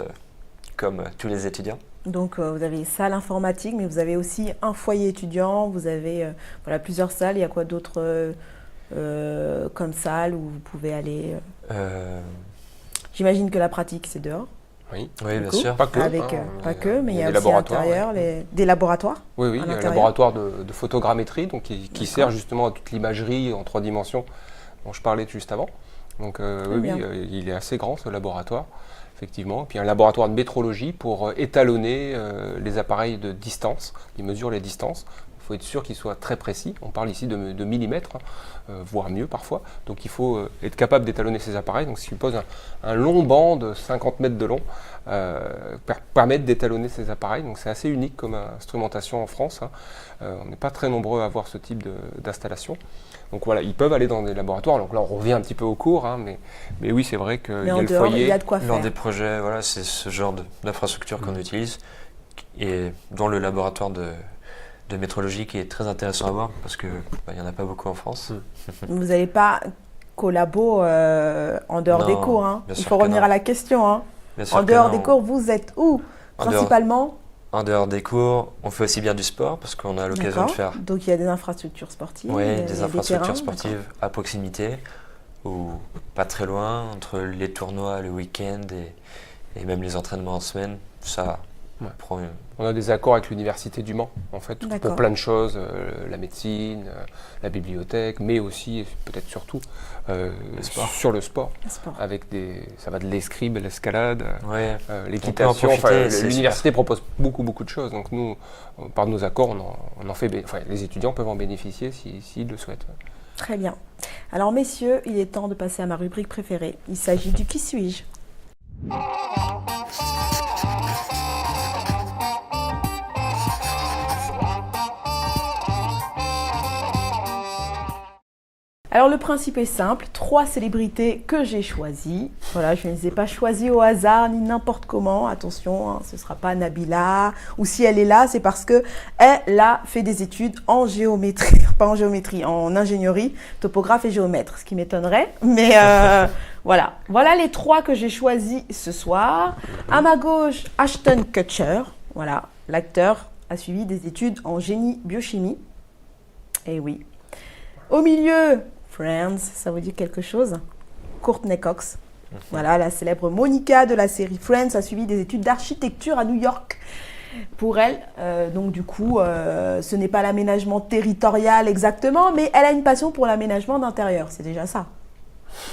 [SPEAKER 3] comme tous les étudiants.
[SPEAKER 1] Donc vous avez salle informatique, mais vous avez aussi un foyer étudiant, vous avez plusieurs salles. Il y a quoi d'autre comme salle où vous pouvez aller J'imagine que la pratique, c'est dehors.
[SPEAKER 2] Oui,
[SPEAKER 3] bien sûr.
[SPEAKER 2] Pas que,
[SPEAKER 1] pas que, mais il y a
[SPEAKER 2] des
[SPEAKER 1] aussi à
[SPEAKER 2] laboratoires,
[SPEAKER 1] l'intérieur des laboratoires.
[SPEAKER 2] Oui, il y a un laboratoire de photogrammétrie donc qui sert justement à toute l'imagerie en 3 dimensions dont je parlais juste avant. Donc il est assez grand ce laboratoire, effectivement. Puis un laboratoire de métrologie pour étalonner les appareils de distance, qui mesurent les distances. faut être sûr qu'il soit très précis. On parle ici de millimètres, voire mieux parfois. Donc il faut être capable d'étalonner ces appareils. Donc ce qui pose un long banc de 50 mètres de long, permettre d'étalonner ces appareils. Donc c'est assez unique comme instrumentation en France. On n'est pas très nombreux à avoir ce type d'installation. Donc voilà, ils peuvent aller dans des laboratoires. Donc là, on revient un petit peu au cours, mais oui, c'est vrai qu'il y a le foyer.
[SPEAKER 1] Il y a de quoi faire.
[SPEAKER 3] Lors des projets, voilà, c'est ce genre d'infrastructure qu'on utilise, et dans le laboratoire de métrologie qui est très intéressant à voir, parce qu'il n'y en a pas beaucoup en France.
[SPEAKER 1] Vous n'allez pas collabo en dehors des cours. Hein. Il faut revenir à la question. Hein. En dehors des cours, vous êtes où principalement?
[SPEAKER 3] En dehors des cours, on fait aussi bien du sport parce qu'on a l'occasion de faire.
[SPEAKER 1] Donc il y a des infrastructures sportives.
[SPEAKER 3] Oui, des infrastructures sportives à proximité ou pas très loin, entre les tournois le week-end et même les entraînements en semaine. Ça prend une...
[SPEAKER 2] On a des accords avec l'Université du Mans, en fait, pour plein de choses, la médecine, la bibliothèque, mais aussi, et peut-être surtout, sur le sport. Avec ça va de l'escrime, l'escalade, l'équitation. L'université propose beaucoup de choses. Donc nous, par nos accords, on en fait, les étudiants peuvent en bénéficier s'ils le souhaitent.
[SPEAKER 1] Très bien. Alors messieurs, il est temps de passer à ma rubrique préférée. Il s'agit du Qui suis-je ? Alors le principe est simple, 3 célébrités que j'ai choisies. Voilà, je ne les ai pas choisies au hasard ni n'importe comment. Attention, hein, ce ne sera pas Nabila. Ou si elle est là, c'est parce qu'elle a fait des études en géométrie, pas en géométrie, en ingénierie, topographe et géomètre. Ce qui m'étonnerait, mais voilà. Voilà les 3 que j'ai choisis ce soir. À ma gauche, Ashton Kutcher. Voilà, l'acteur a suivi des études en génie biochimie. Eh oui. Au milieu, Friends, ça vous dit quelque chose? Courtney Cox. Voilà, la célèbre Monica de la série Friends a suivi des études d'architecture à New York. Pour elle, donc du coup, ce n'est pas l'aménagement territorial exactement, mais elle a une passion pour l'aménagement d'intérieur. C'est déjà ça.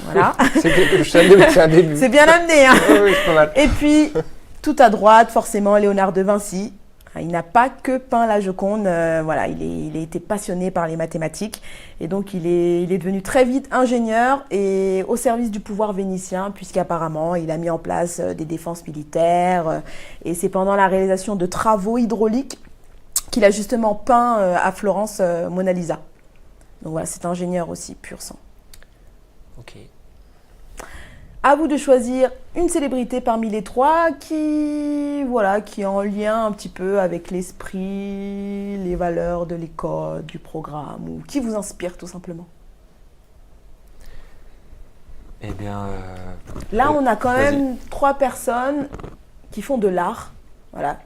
[SPEAKER 1] Voilà.
[SPEAKER 2] C'est un début.
[SPEAKER 1] C'est bien amené. Hein.
[SPEAKER 2] Oui, c'est pas mal.
[SPEAKER 1] Et puis, tout à droite, forcément, Léonard de Vinci. Il n'a pas que peint la Joconde, voilà, il a été passionné par les mathématiques et donc il est devenu très vite ingénieur et au service du pouvoir vénitien puisqu'apparemment il a mis en place des défenses militaires et c'est pendant la réalisation de travaux hydrauliques qu'il a justement peint à Florence Mona Lisa. Donc voilà, c'est ingénieur aussi, pur sang.
[SPEAKER 3] Ok.
[SPEAKER 1] À vous de choisir une célébrité parmi les 3 qui est en lien un petit peu avec l'esprit, les valeurs de l'école, du programme, ou qui vous inspire tout simplement.
[SPEAKER 3] Eh bien...
[SPEAKER 1] Là, on a quand même 3 personnes qui font de l'art, voilà,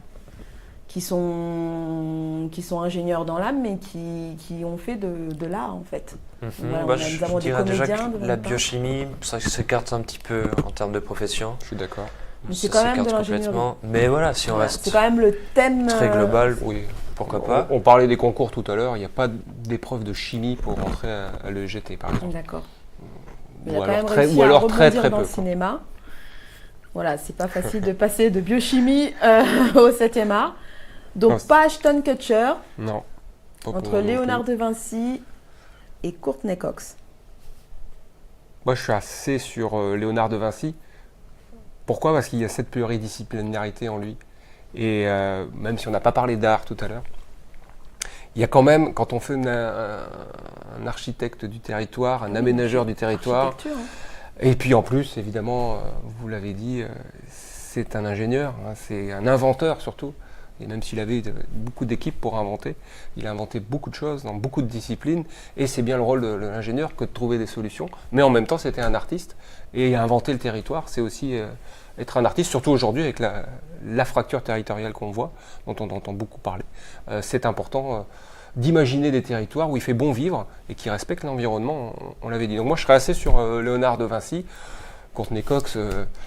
[SPEAKER 1] qui sont ingénieurs dans l'âme, mais qui ont fait de l'art en fait. Voilà,
[SPEAKER 3] je dirais déjà que la biochimie, ça s'écarte un petit peu en termes de profession.
[SPEAKER 2] Je suis d'accord.
[SPEAKER 1] Mais c'est quand même de l'ingénierie.
[SPEAKER 3] Mais voilà, si on reste
[SPEAKER 1] c'est quand même le thème
[SPEAKER 3] très global,
[SPEAKER 2] oui.
[SPEAKER 3] Pourquoi pas.
[SPEAKER 2] On parlait des concours tout à l'heure, il n'y a pas d'épreuve de chimie pour rentrer à l'EGT par exemple.
[SPEAKER 1] D'accord.
[SPEAKER 2] Ou alors très peu.
[SPEAKER 1] Dans le cinéma. Voilà, c'est pas facile de passer de biochimie au 7e art. Donc non, pas Ashton Kutcher.
[SPEAKER 2] Non.
[SPEAKER 1] Entre Léonard de Vinci et Courtney Cox.
[SPEAKER 2] Moi, je suis assez sur Léonard de Vinci. Pourquoi? Parce qu'il y a cette pluridisciplinarité en lui. Et même si on n'a pas parlé d'art tout à l'heure, il y a quand même, quand on fait un architecte du territoire, un aménageur du territoire, et puis en plus, évidemment, vous l'avez dit, c'est un ingénieur, hein, c'est un inventeur surtout. Et même s'il avait beaucoup d'équipes pour inventer, il a inventé beaucoup de choses dans beaucoup de disciplines. Et c'est bien le rôle de l'ingénieur que de trouver des solutions. Mais en même temps, c'était un artiste. Et inventer le territoire, c'est aussi être un artiste, surtout aujourd'hui avec la fracture territoriale qu'on voit, dont on entend beaucoup parler. C'est important d'imaginer des territoires où il fait bon vivre et qui respectent l'environnement, on l'avait dit. Donc moi, je serais assez sur Léonard de Vinci. Courtney Cox.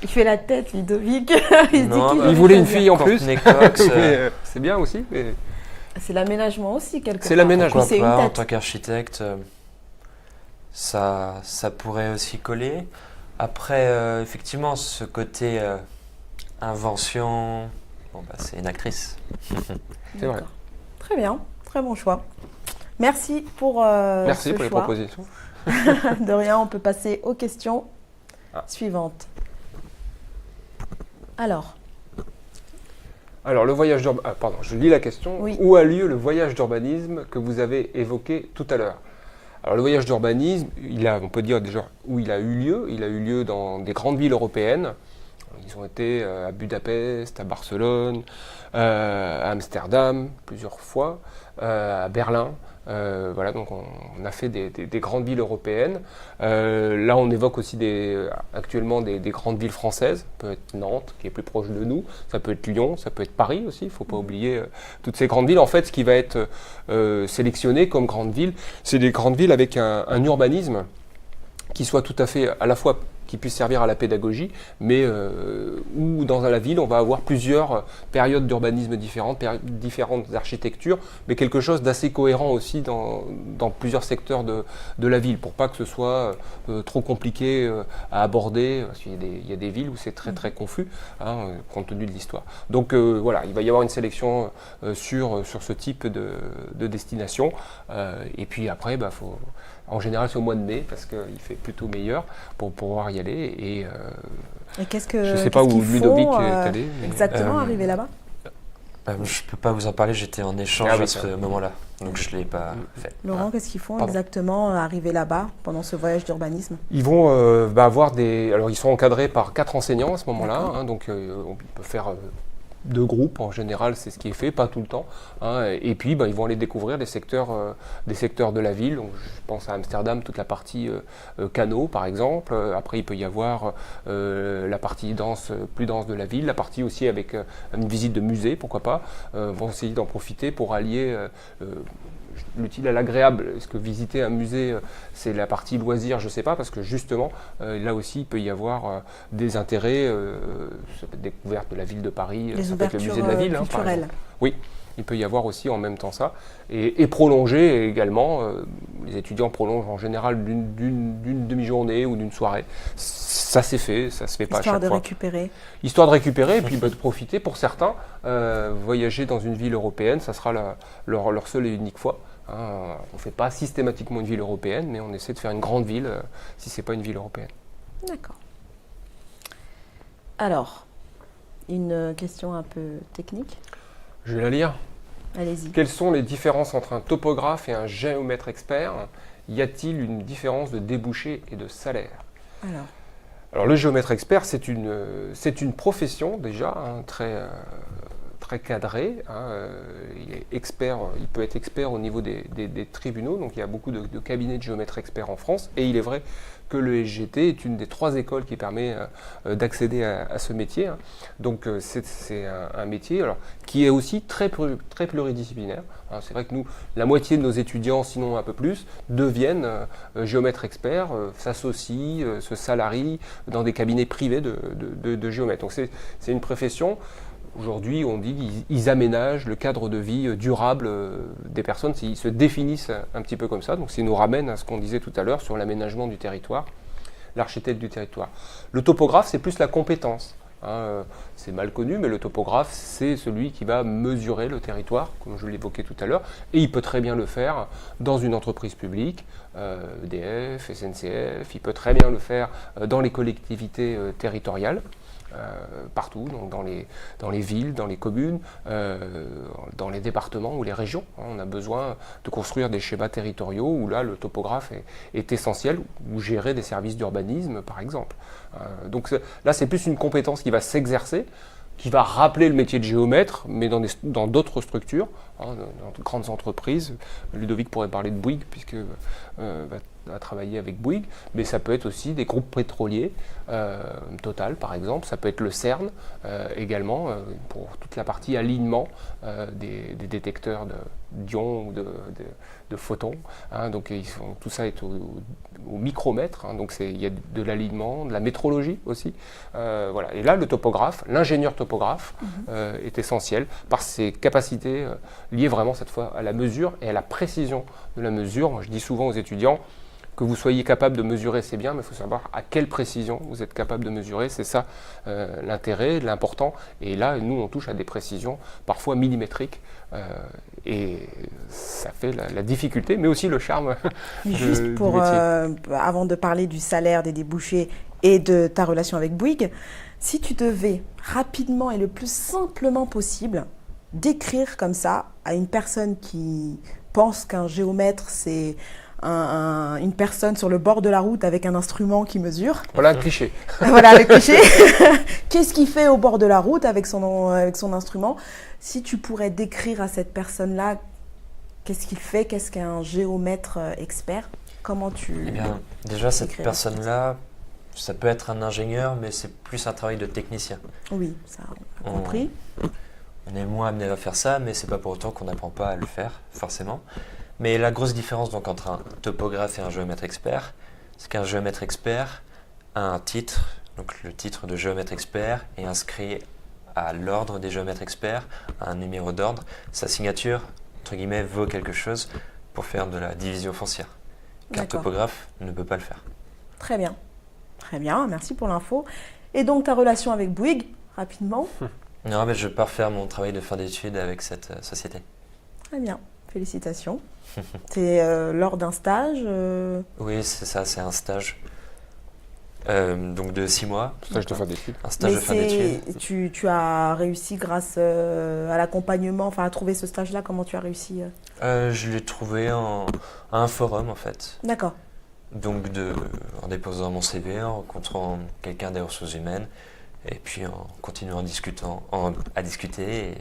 [SPEAKER 1] Il fait la tête, Ludovic.
[SPEAKER 2] Il voulait une fille en plus. Cox, c'est bien aussi. Mais...
[SPEAKER 1] C'est l'aménagement aussi, quelque part.
[SPEAKER 2] C'est l'aménagement.
[SPEAKER 3] En tant qu'architecte, ça pourrait aussi coller. Après, effectivement, ce côté invention, c'est une actrice.
[SPEAKER 2] C'est vrai.
[SPEAKER 1] Très bien. Très bon choix. Merci pour
[SPEAKER 2] Merci
[SPEAKER 1] ce
[SPEAKER 2] pour les
[SPEAKER 1] choix.
[SPEAKER 2] propositions.
[SPEAKER 1] De rien, on peut passer aux questions suivantes. Alors,
[SPEAKER 2] le voyage d'urbanisme. Pardon, je lis la question.
[SPEAKER 1] Oui.
[SPEAKER 2] Où a lieu le voyage d'urbanisme que vous avez évoqué tout à l'heure? Alors, le voyage d'urbanisme, on peut dire déjà où il a eu lieu. Il a eu lieu dans des grandes villes européennes. Ils ont été à Budapest, à Barcelone, à Amsterdam plusieurs fois, à Berlin. Voilà, donc on a fait des grandes villes européennes. Là, on évoque aussi actuellement des grandes villes françaises. Ça peut être Nantes, qui est plus proche de nous. Ça peut être Lyon, ça peut être Paris aussi. Il ne faut pas oublier toutes ces grandes villes. En fait, ce qui va être sélectionné comme grandes villes, c'est des grandes villes avec un urbanisme qui soit tout à fait, à la fois qui puisse servir à la pédagogie, mais où dans la ville, on va avoir plusieurs périodes d'urbanisme différentes architectures, mais quelque chose d'assez cohérent aussi dans plusieurs secteurs de la ville, pour pas que ce soit trop compliqué à aborder, parce qu'il y a des villes où c'est très très confus, compte tenu de l'histoire. Donc voilà, il va y avoir une sélection sur ce type de destination, et puis après, en général, c'est au mois de mai, parce qu'il fait plutôt meilleur pour pouvoir y aller. Et
[SPEAKER 1] qu'est-ce que
[SPEAKER 2] je ne sais pas où Ludovic est allé.
[SPEAKER 1] Exactement, arrivé là-bas.
[SPEAKER 3] Je ne peux pas vous en parler, j'étais en échange à ce moment-là, donc je ne l'ai pas fait.
[SPEAKER 1] Laurent, qu'est-ce qu'ils font exactement arrivés là-bas pendant ce voyage d'urbanisme?
[SPEAKER 2] Ils vont avoir alors ils sont encadrés par 4 enseignants à ce moment-là, donc on peut faire 2 groupes en général, c'est ce qui est fait, pas tout le temps. Et puis ils vont aller découvrir des secteurs de la ville. Donc, je pense à Amsterdam, toute la partie canaux par exemple. Après il peut y avoir la partie plus dense de la ville, la partie aussi avec une visite de musée, pourquoi pas. Vont essayer d'en profiter pour allier l'utile à l'agréable. Est-ce que visiter un musée, c'est la partie loisir? Je ne sais pas, parce que justement, là aussi, il peut y avoir des intérêts, ça peut être découverte de la ville de Paris, ça peut être le musée de la ville, par exemple. Oui, il peut y avoir aussi en même temps ça. Et prolonger également, les étudiants prolongent en général d'une demi-journée ou d'une soirée. Ça s'est fait, ça se fait pas à chaque fois. Histoire de récupérer et puis de profiter pour certains. Voyager dans une ville européenne, ça sera leur seule et unique fois. On ne fait pas systématiquement une ville européenne, mais on essaie de faire une grande ville si ce n'est pas une ville européenne.
[SPEAKER 1] D'accord. Alors, une question un peu technique.
[SPEAKER 2] Je vais la lire.
[SPEAKER 1] Allez-y.
[SPEAKER 2] Quelles sont les différences entre un topographe et un géomètre expert? Y a-t-il une différence de débouché et de salaire? Alors le géomètre expert, c'est une profession déjà très cadré. Il est expert, il peut être expert au niveau des tribunaux, donc il y a beaucoup de cabinets de géomètres experts en France, et il est vrai que le SGT est une des 3 écoles qui permet d'accéder à ce métier. Donc c'est un métier qui est aussi très pluridisciplinaire. C'est vrai que nous, la moitié de nos étudiants, sinon un peu plus, deviennent géomètres experts, s'associent, se salarient dans des cabinets privés de géomètres. Donc c'est une profession. Aujourd'hui, on dit qu'ils aménagent le cadre de vie durable des personnes, ils se définissent un petit peu comme ça. Donc ça nous ramène à ce qu'on disait tout à l'heure sur l'aménagement du territoire, l'architecte du territoire. Le topographe, c'est plus la compétence. C'est mal connu, mais le topographe, c'est celui qui va mesurer le territoire, comme je l'évoquais tout à l'heure, et il peut très bien le faire dans une entreprise publique, EDF, SNCF, il peut très bien le faire dans les collectivités territoriales. Partout, donc dans les villes, dans les communes, dans les départements ou les régions. On a besoin de construire des schémas territoriaux où là le topographe est essentiel, ou gérer des services d'urbanisme par exemple. Donc là c'est plus une compétence qui va s'exercer, qui va rappeler le métier de géomètre, mais dans d'autres structures, dans de grandes entreprises. Ludovic pourrait parler de Bouygues, puisque va travailler avec Bouygues, mais ça peut être aussi des groupes pétroliers, Total par exemple, ça peut être le CERN également, pour toute la partie alignement des détecteurs d'ions ou de photons. Donc tout ça est au micromètre, donc il y a de l'alignement, de la métrologie aussi. Voilà. Et là, le topographe, l'ingénieur topographe est essentiel par ses capacités liées vraiment cette fois à la mesure et à la précision de la mesure. Moi, je dis souvent aux étudiants, que vous soyez capable de mesurer, c'est bien, mais il faut savoir à quelle précision vous êtes capable de mesurer. C'est ça l'intérêt, l'important. Et là, nous, on touche à des précisions parfois millimétriques. Et ça fait la difficulté, mais aussi le charme
[SPEAKER 1] Juste
[SPEAKER 2] du
[SPEAKER 1] pour,
[SPEAKER 2] métier.
[SPEAKER 1] avant de parler du salaire, des débouchés et de ta relation avec Bouygues, si tu devais rapidement et le plus simplement possible décrire comme ça à une personne qui pense qu'un géomètre, c'est une personne sur le bord de la route avec un instrument qui mesure.
[SPEAKER 2] Voilà un cliché.
[SPEAKER 1] Voilà le cliché. Qu'est-ce qu'il fait au bord de la route avec son instrument? Si tu pourrais décrire à cette personne-là, qu'est-ce qu'il fait? Qu'est-ce qu'un géomètre expert? Comment tu...
[SPEAKER 3] Eh bien, déjà, cette
[SPEAKER 1] décrirais
[SPEAKER 3] personne-là, ça peut être un ingénieur, mais c'est plus un travail de technicien.
[SPEAKER 1] Oui, ça, on a compris.
[SPEAKER 3] On est moins amené à faire ça, mais c'est pas pour autant qu'on n'apprend pas à le faire, forcément. Mais la grosse différence donc entre un topographe et un géomètre expert, c'est qu'un géomètre expert a un titre, donc le titre de géomètre expert est inscrit à l'ordre des géomètres experts, à un numéro d'ordre. Sa signature, entre guillemets, vaut quelque chose pour faire de la division foncière. Qu'un
[SPEAKER 1] D'accord.
[SPEAKER 3] topographe ne peut pas le faire.
[SPEAKER 1] Très bien. Très bien, merci pour l'info. Et donc ta relation avec Bouygues, rapidement?
[SPEAKER 3] Non, mais je pars faire mon travail de fin d'études avec cette société.
[SPEAKER 1] Très bien, félicitations. C'est lors d'un stage
[SPEAKER 3] Oui, c'est ça, c'est un stage. Donc de 6 mois.
[SPEAKER 2] Stage de fin d'études.
[SPEAKER 3] Un stage de fin d'études.
[SPEAKER 1] tu as réussi grâce à l'accompagnement, enfin à trouver ce stage-là, comment tu as réussi
[SPEAKER 3] Je l'ai trouvé à un forum en fait.
[SPEAKER 1] D'accord,
[SPEAKER 3] Donc en déposant mon CV, en rencontrant quelqu'un des ressources humaines, et puis en continuant à discuter, et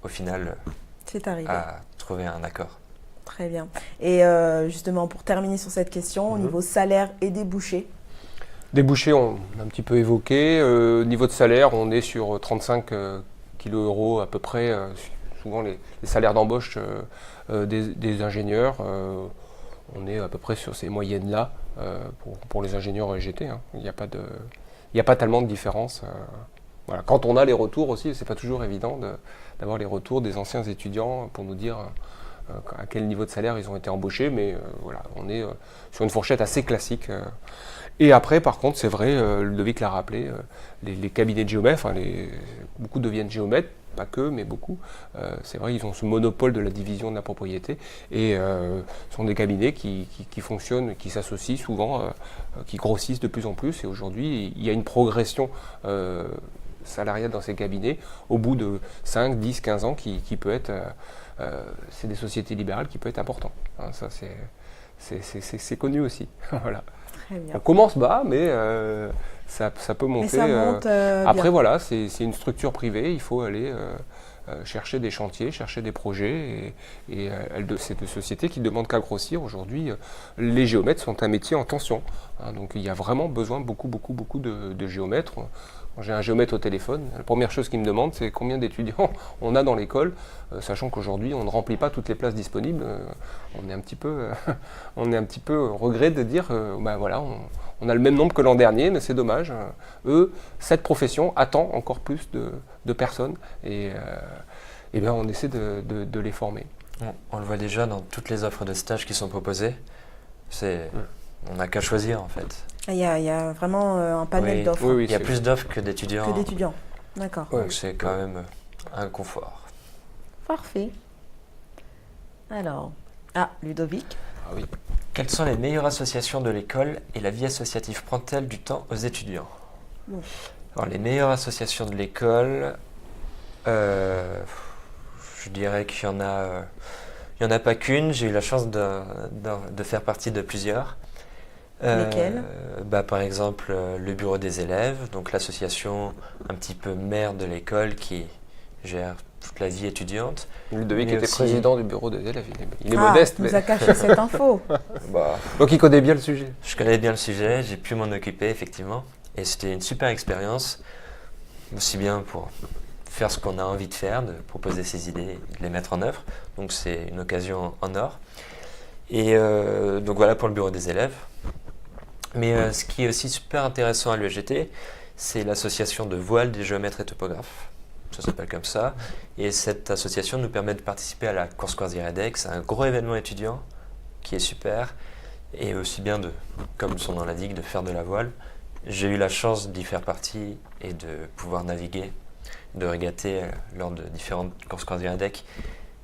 [SPEAKER 3] au final
[SPEAKER 1] c'est arrivé.
[SPEAKER 3] à trouver un accord.
[SPEAKER 1] Très bien. Et justement, pour terminer sur cette question, au niveau salaire et débouchés,
[SPEAKER 2] Débouchés, on a un petit peu évoqué. Niveau de salaire, on est sur 35 kilos euros à peu près. Souvent, les salaires d'embauche des ingénieurs, on est à peu près sur ces moyennes-là pour les ingénieurs EGT. Hein. Il n'y a pas tellement de différence. Voilà. Quand on a les retours aussi, c'est pas toujours évident d'avoir les retours des anciens étudiants pour nous dire à quel niveau de salaire ils ont été embauchés, mais voilà, on est sur une fourchette assez classique. Et après, par contre, c'est vrai, Ludovic l'a rappelé, les cabinets de géomètres, beaucoup deviennent géomètres, pas que, mais beaucoup. C'est vrai, ils ont ce monopole de la division de la propriété et sont des cabinets qui fonctionnent, qui s'associent souvent, qui grossissent de plus en plus. Et aujourd'hui, il y a une progression salariale dans ces cabinets au bout de 5, 10, 15 ans qui peut être... c'est des sociétés libérales qui peut être important. Hein, ça, c'est connu aussi. Voilà.
[SPEAKER 1] très bien.
[SPEAKER 2] On commence bas, mais ça peut monter.
[SPEAKER 1] Mais ça monte
[SPEAKER 2] Après,
[SPEAKER 1] bien.
[SPEAKER 2] voilà, c'est une structure privée. Il faut aller chercher des chantiers, chercher des projets. Et c'est des sociétés qui ne demandent qu'à grossir. Aujourd'hui, les géomètres sont un métier en tension. Hein, donc, il y a vraiment besoin beaucoup de géomètres. Quand j'ai un géomètre au téléphone, la première chose qu'il me demande, c'est combien d'étudiants on a dans l'école, sachant qu'aujourd'hui, on ne remplit pas toutes les places disponibles. On est un petit peu au regret de dire, ben voilà, on a le même nombre que l'an dernier, mais c'est dommage. Cette profession attend encore plus de personnes et ben on essaie de les former.
[SPEAKER 3] On le voit déjà dans toutes les offres de stage qui sont proposées. On n'a qu'à choisir en fait.
[SPEAKER 1] Il y a vraiment un panel
[SPEAKER 3] Oui.
[SPEAKER 1] d'offres
[SPEAKER 2] Oui,
[SPEAKER 3] Il y a plus d'offres que d'étudiants.
[SPEAKER 1] que d'étudiants. D'accord.
[SPEAKER 2] Ouais.
[SPEAKER 3] Donc c'est quand même un confort.
[SPEAKER 1] Parfait. Alors, Ludovic.
[SPEAKER 2] Ah oui.
[SPEAKER 3] Quelles sont les meilleures associations de l'école et la vie associative prend-elle du temps aux étudiants? Alors les meilleures associations de l'école, je dirais qu'il y en a pas qu'une. J'ai eu la chance de faire partie de plusieurs.
[SPEAKER 1] Lesquelles?
[SPEAKER 3] Par exemple, le bureau des élèves, donc l'association un petit peu mère de l'école qui gère toute la vie étudiante.
[SPEAKER 2] Ludovic
[SPEAKER 3] Mais
[SPEAKER 2] était
[SPEAKER 3] aussi-
[SPEAKER 2] président du bureau des élèves. Il est modeste,
[SPEAKER 1] Tu
[SPEAKER 2] mais
[SPEAKER 1] nous as caché cette info.
[SPEAKER 2] donc il connaît bien le sujet.
[SPEAKER 3] Je connais bien le sujet, j'ai pu m'en occuper effectivement. Et c'était une super expérience, aussi bien pour faire ce qu'on a envie de faire, de proposer ses idées et de les mettre en œuvre. Donc c'est une occasion en or. Et donc voilà pour le bureau des élèves. Mais ce qui est aussi super intéressant à l'UEGT, c'est l'association de voile des géomètres et topographes. Ça s'appelle comme ça. Et cette association nous permet de participer à la course Croisière EDEX, un gros événement étudiant qui est super. et aussi bien comme son nom l'indique, de faire de la voile. J'ai eu la chance d'y faire partie et de pouvoir naviguer, de régater lors de différentes courses croisières à deck,